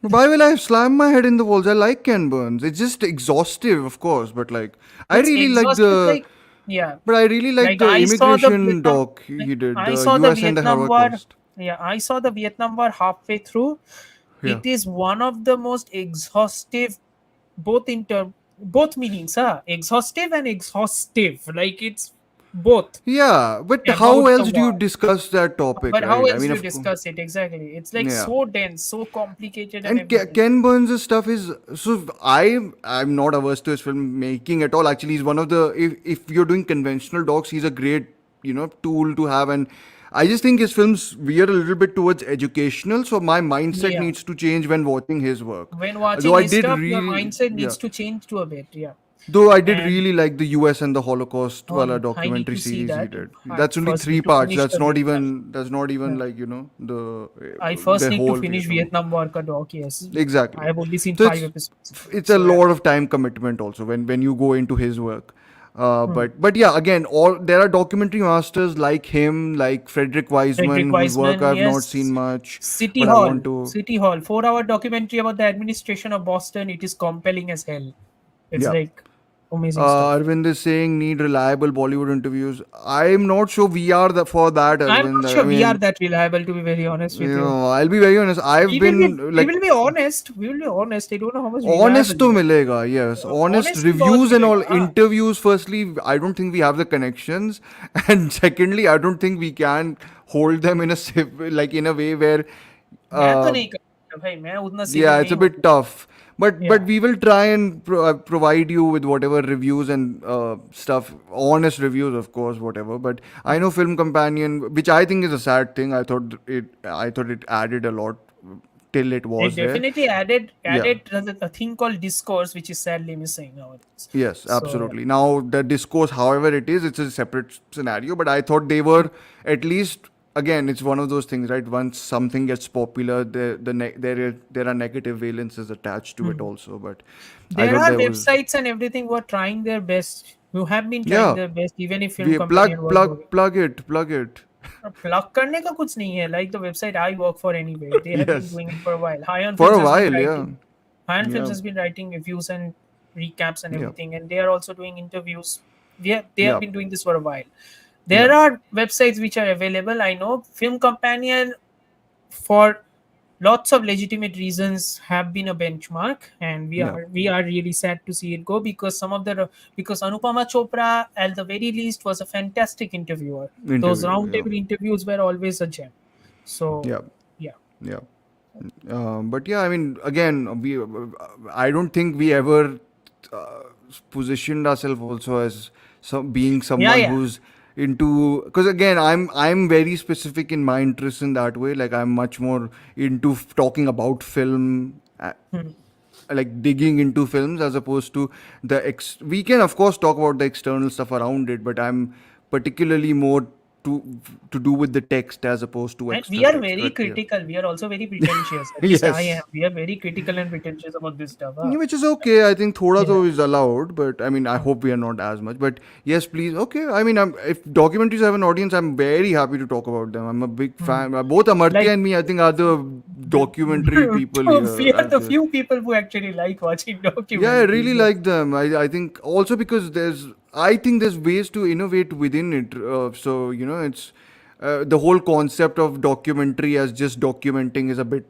Why will I slam my head in the walls? I like Ken Burns. It's just exhaustive, of course, but like I It's really like exhaustive. the Like, yeah, but I really like like the I saw the immigration Vietnam. doc he did, I the saw the US and the Vietnam War. Holocaust. Yeah, I saw the Vietnam War halfway through. Yeah. It is one of the most exhaustive, both meanings, exhaustive and exhaustive. Like it's both Yeah, but how about the else do you war. discuss that topic, But how right? I else mean, do you of course. discuss it exactly? It's like Yeah. so dense, so complicated, and And everything. Ken Burns' stuff is so I'm not averse to his filmmaking at all. Actually, he's one of the if you're doing conventional docs, he's a great tool to have. And I just think his films veer a little bit towards educational. So my mindset Yeah. needs to change when watching his work. When Though watching I his did stuff, your really mindset yeah. needs to change to a bit. Yeah. Though I did And really like the US and the Holocaust wala I need documentary to see series he that. did. I That's only first three need to parts. finish the Vietnam. That's not even Yeah. like I first the need to whole finish Vietnam. Vietnam War ka doc. Yes. I Exactly. have only seen So 5 episodes. it's a So yeah. lot of time commitment also when you go into his work. Hmm. But yeah, again, all there are documentary masters like him, like Frederick Frederick Wiseman, whose work Wiseman, I've not seen yes. much, City but I Hall. want to. City Hall. 4 hour documentary about the administration of Boston. It is compelling as hell. It's Yeah. like amazing stuff. Arvind is saying need reliable Bollywood interviews. I'm not sure we are for that, I'm Arvind. not I sure we are mean, that reliable, to be very honest with you. I'll be very honest. I've been We like will be honest. We will be honest. I don't know how much reliable honest to we are. milega, yes, honest Honestly, बहुत reviews and all मिलेगा हाँ. interviews. Firstly, I don't think we have the connections, and secondly, I don't think we can hold them in a like in a way where मैं तो uh, नहीं कर भाई मैं उतना yeah, सिविल it's नहीं a हूँ. bit tough. But Yeah. we will try and provide you with whatever reviews and stuff, honest reviews, of course, whatever. But I know Film Companion, which I think is a sad thing. I thought it added a lot till it It was there. definitely added Yeah. a thing called discourse, which is sadly missing nowadays. Yes, So yeah. absolutely. Now the discourse, however it is, it's a separate scenario. But I thought they were at least again. It's one of those things, right? Once something gets popular, there are negative valences attached to it Hmm. also. But I There thought are there was websites and everything who are trying their best. Who have been trying yeah. their best, even if Film We Companion was going. plug it. Plug करने का कुछ नहीं है. Like the website I work for anyway, they have been Yes, doing it for a while. High on for Films a has been while. Yeah, writing. High on Films yeah, has been writing reviews and recaps and yeah, everything, and they are also doing interviews. They have yeah, been doing this for a while. yeah, There are websites which are available. I know Film Companion, for lots of legitimate reasons, have been a benchmark, and yeah. we are really sad to see it go, because because Anupama Chopra at the very least was a fantastic interviewer. Those Interview. Yeah, roundtable interviews were always a gem. So yeah, yeah. yeah. But yeah, I mean, again, I don't think we ever uh, positioned ourselves also as being Yeah, someone yeah. who's into because again I'm very specific in my interest in that way, like I'm much more into talking about film, Hmm. like digging into films as opposed to we can of course talk about the external stuff around it, but I'm particularly more to to do with the text as opposed to And we extra are text. very But yeah, critical. We are also very pretentious. At least I am. yes. We are very critical and pretentious about this stuff. Huh? Yeah, which is okay. I think thoda Yeah. to is allowed, but I mean, I hope we are not as much. But yes, please. Okay. I mean, if documentaries have an audience, I'm very happy to talk about them. I'm a big Hmm. fan. Both Amartya Like and me, I think, are the documentary people here we are as the well. few people who actually like watching Yeah, I documentaries. really Yeah. like them. I think also because I think there's ways to innovate within it. So, it's the whole concept of documentary as just documenting is a bit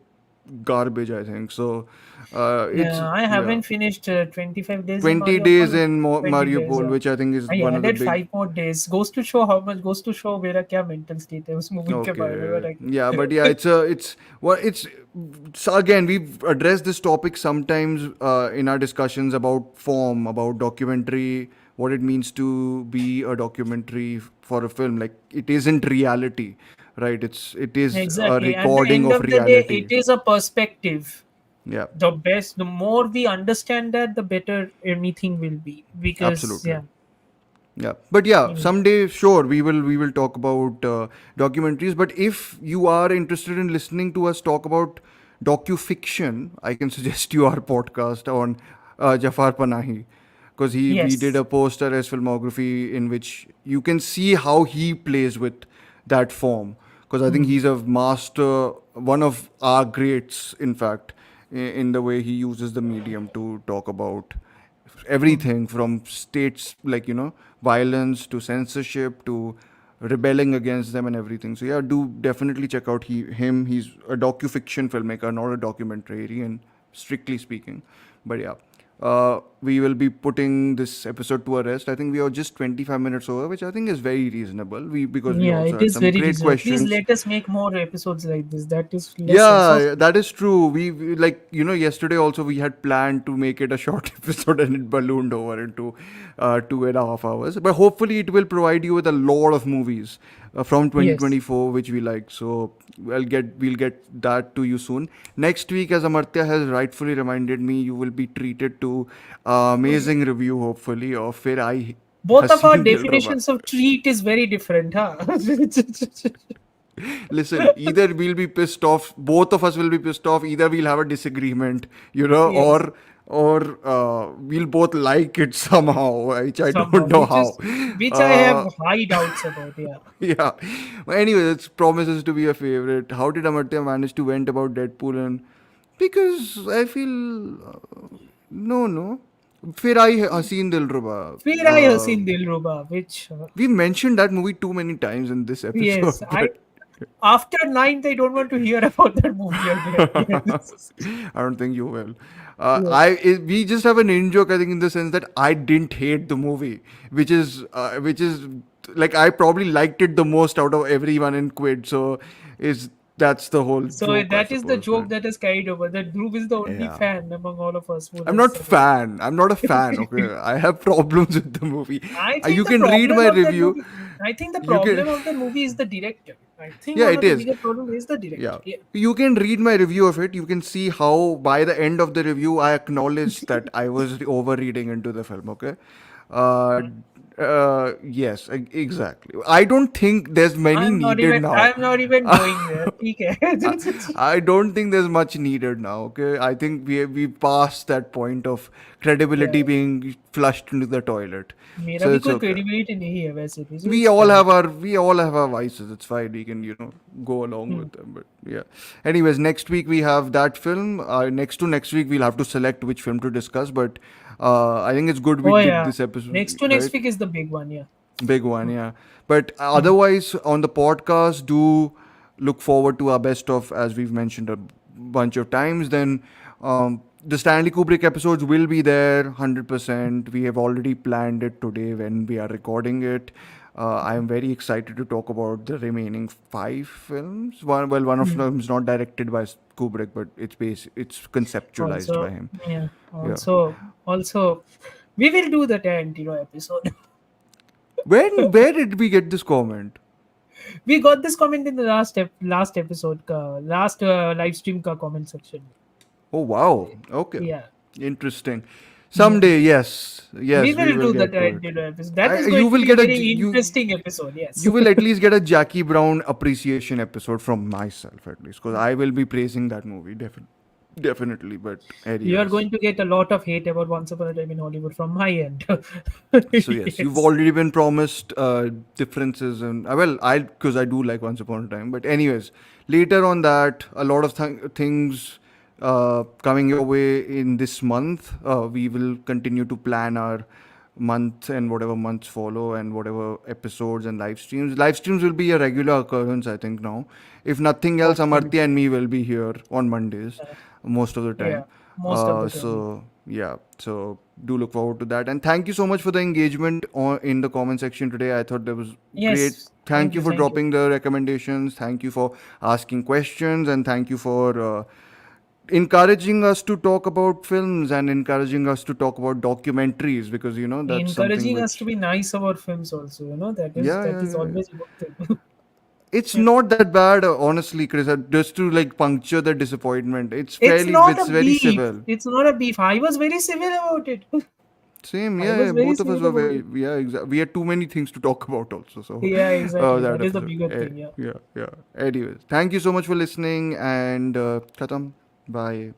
garbage, I think. So, it's, Yeah, I yeah. haven't finished 25 days in 20 days Mariupol. in 20 days, Mariupol, yeah. which I think is I one of the added big. 5 more days. Goes to show मेरा क्या mental state है उस movie के बारे में Okay, yeah, but yeah, बताइए. it's what it's. So again, we've addressed this topic sometimes in our discussions about form, about documentary, what it means to be a documentary for a film. Like it isn't reality, right? It is a Exactly. At the recording end of of the day, it reality. is a perspective. Yeah, The more we understand that, the better anything will be. Because absolutely. yeah, Yeah, but yeah, mm, someday sure we will talk about documentaries. But if you are interested in listening to us talk about docu-fiction, I can suggest you our podcast on Jafar Panahi, because he we did yes. a poster as filmography in which you can see how he plays with that form. Because I think Mm. he's a master, one of our greats, in fact, in the way he uses the medium to talk about Mm. everything from states like violence to censorship to rebelling against them and everything. So yeah, do definitely check out him. He's a docu-fiction filmmaker, not a documentarian, strictly speaking. But yeah, we will be putting this episode to a rest. I think we are just 25 minutes over, which I think is very reasonable. Because we Yeah, also it had is some very great reasonable. Please questions. let us make more episodes like this. That is lesson. So Yeah, that is true. We like yesterday also we had planned to make it a short episode and it ballooned over into 2.5 hours. But hopefully it will provide you with a lot of movies from yes. 2024 which we like. So we'll get that to you soon. Next week, as Amartya has rightfully reminded me, you will be treated to amazing review hopefully of Fir I Both of our Haseen Dilruba. definitions of treat is very different, huh? Listen, either we'll be pissed off, both of us will be pissed off, either we'll have a disagreement, Yes, or we'll both like it somehow, which I somehow, don't know how. which I have Uh, high doubts about. Yeah. yeah. But anyway, it promises to be a favorite. How did Amartya manage to vent about Deadpool? And because I feel no. फिर आई हसीन दिलरुबा. फिर I Haseen Dilruba, which We mentioned that movie too many times in this yes, episode, I but after ninth I don't want to hear about that movie again. Yes. I don't think you will. Yes. We just have an in joke, I think, in the sense that I didn't hate the movie, which is like I probably liked it the most out of everyone in Quid. So is that's the whole So joke, I that is the suppose. joke that is carried over. That Dhruv is the only Yeah. fan among all of us who I'm has not said it. fan. I'm not a fan. Okay, I have problems with the movie. I You think the can read problem my of that review. movie. I think the You can. problem of the movie is the director. I think Yeah, one it of the is. bigger problem is the director. Yeah. Yeah. You can read my review of it. You can see how by the end of the review I acknowledged that I was overreading into the film, okay? Uh, yes, exactly. I don't think there's many needed now. I'm not even going there. ठीक है. I don't think there's much needed now, okay? I think we passed that point of Yeah. credibility being flushed into the toilet. मेरा So भी it's कोई okay. credibility नहीं है वैसे भी. So we it's all fine. have our we all have our vices. It's fine. We can go along Hmm. with them. But yeah. Anyways, next week we have that film. Next week we'll have to select which film to discuss. But I think it's good we Oh did yeah. this episode, Next to right? next week is the big one. Yeah. Big one, yeah. But Hmm. otherwise, on the podcast, do look forward to our best of, as we've mentioned a bunch of times. Then the Stanley Kubrick episodes will be there 100%. We have already planned it today when we are recording it. I am very excited to talk about the remaining 5 films. One of Hmm. them is not directed by Kubrick, but it's conceptualized by Also, him. yeah. Yeah. Also, we will do the Tarantino episode. Where did we get this comment? We got this comment in the last episode last live stream ka comment section. Oh wow. Okay. Yeah. Interesting. Someday, yes, We yes, we will will do get that to it. episode. That is You going to will be a get a very interesting episode. Yes. you will at least get a Jackie Brown appreciation episode from myself at least, because I will be praising that movie definitely. But You are anyways, going to get a lot of hate about Once Upon a Time in Hollywood from my end. so yes, you've Yes. already been promised differences, and well, I because I do like Once Upon a Time. But anyways, later on that, a lot of things coming your way in this month. We will continue to plan our month and whatever months follow, and whatever episodes and live streams. Live streams will be a regular occurrence, I think now. If nothing else, Hopefully. Amartya and me will be here on Mondays most of the Yeah. time. Most of the time. So yeah, so do look forward to that, and thank you so much for the engagement in the comment section today. I thought that was great. Yes. Thank Thank you you. for Thank you. dropping the recommendations. Thank you for asking questions, and thank you for encouraging us to talk about films and encouraging us to talk about documentaries, because that's something Encouraging us to which, be nice about films also. That is yeah, that yeah, is yeah, yeah. always a good thing. It's Yeah. not that bad, honestly, Chris. Just to like puncture the disappointment, It's not a it's very beef. civil. It's not a beef. I was very civil about it. Same, I yeah, was yeah. very Both of us civil were about very, it. yeah, exactly. We had too many things to talk about also. So, Yeah, exactly. that That is the episode. bigger thing. Yeah. Yeah, yeah. Anyways, thank you so much for listening, and khatam. Bye.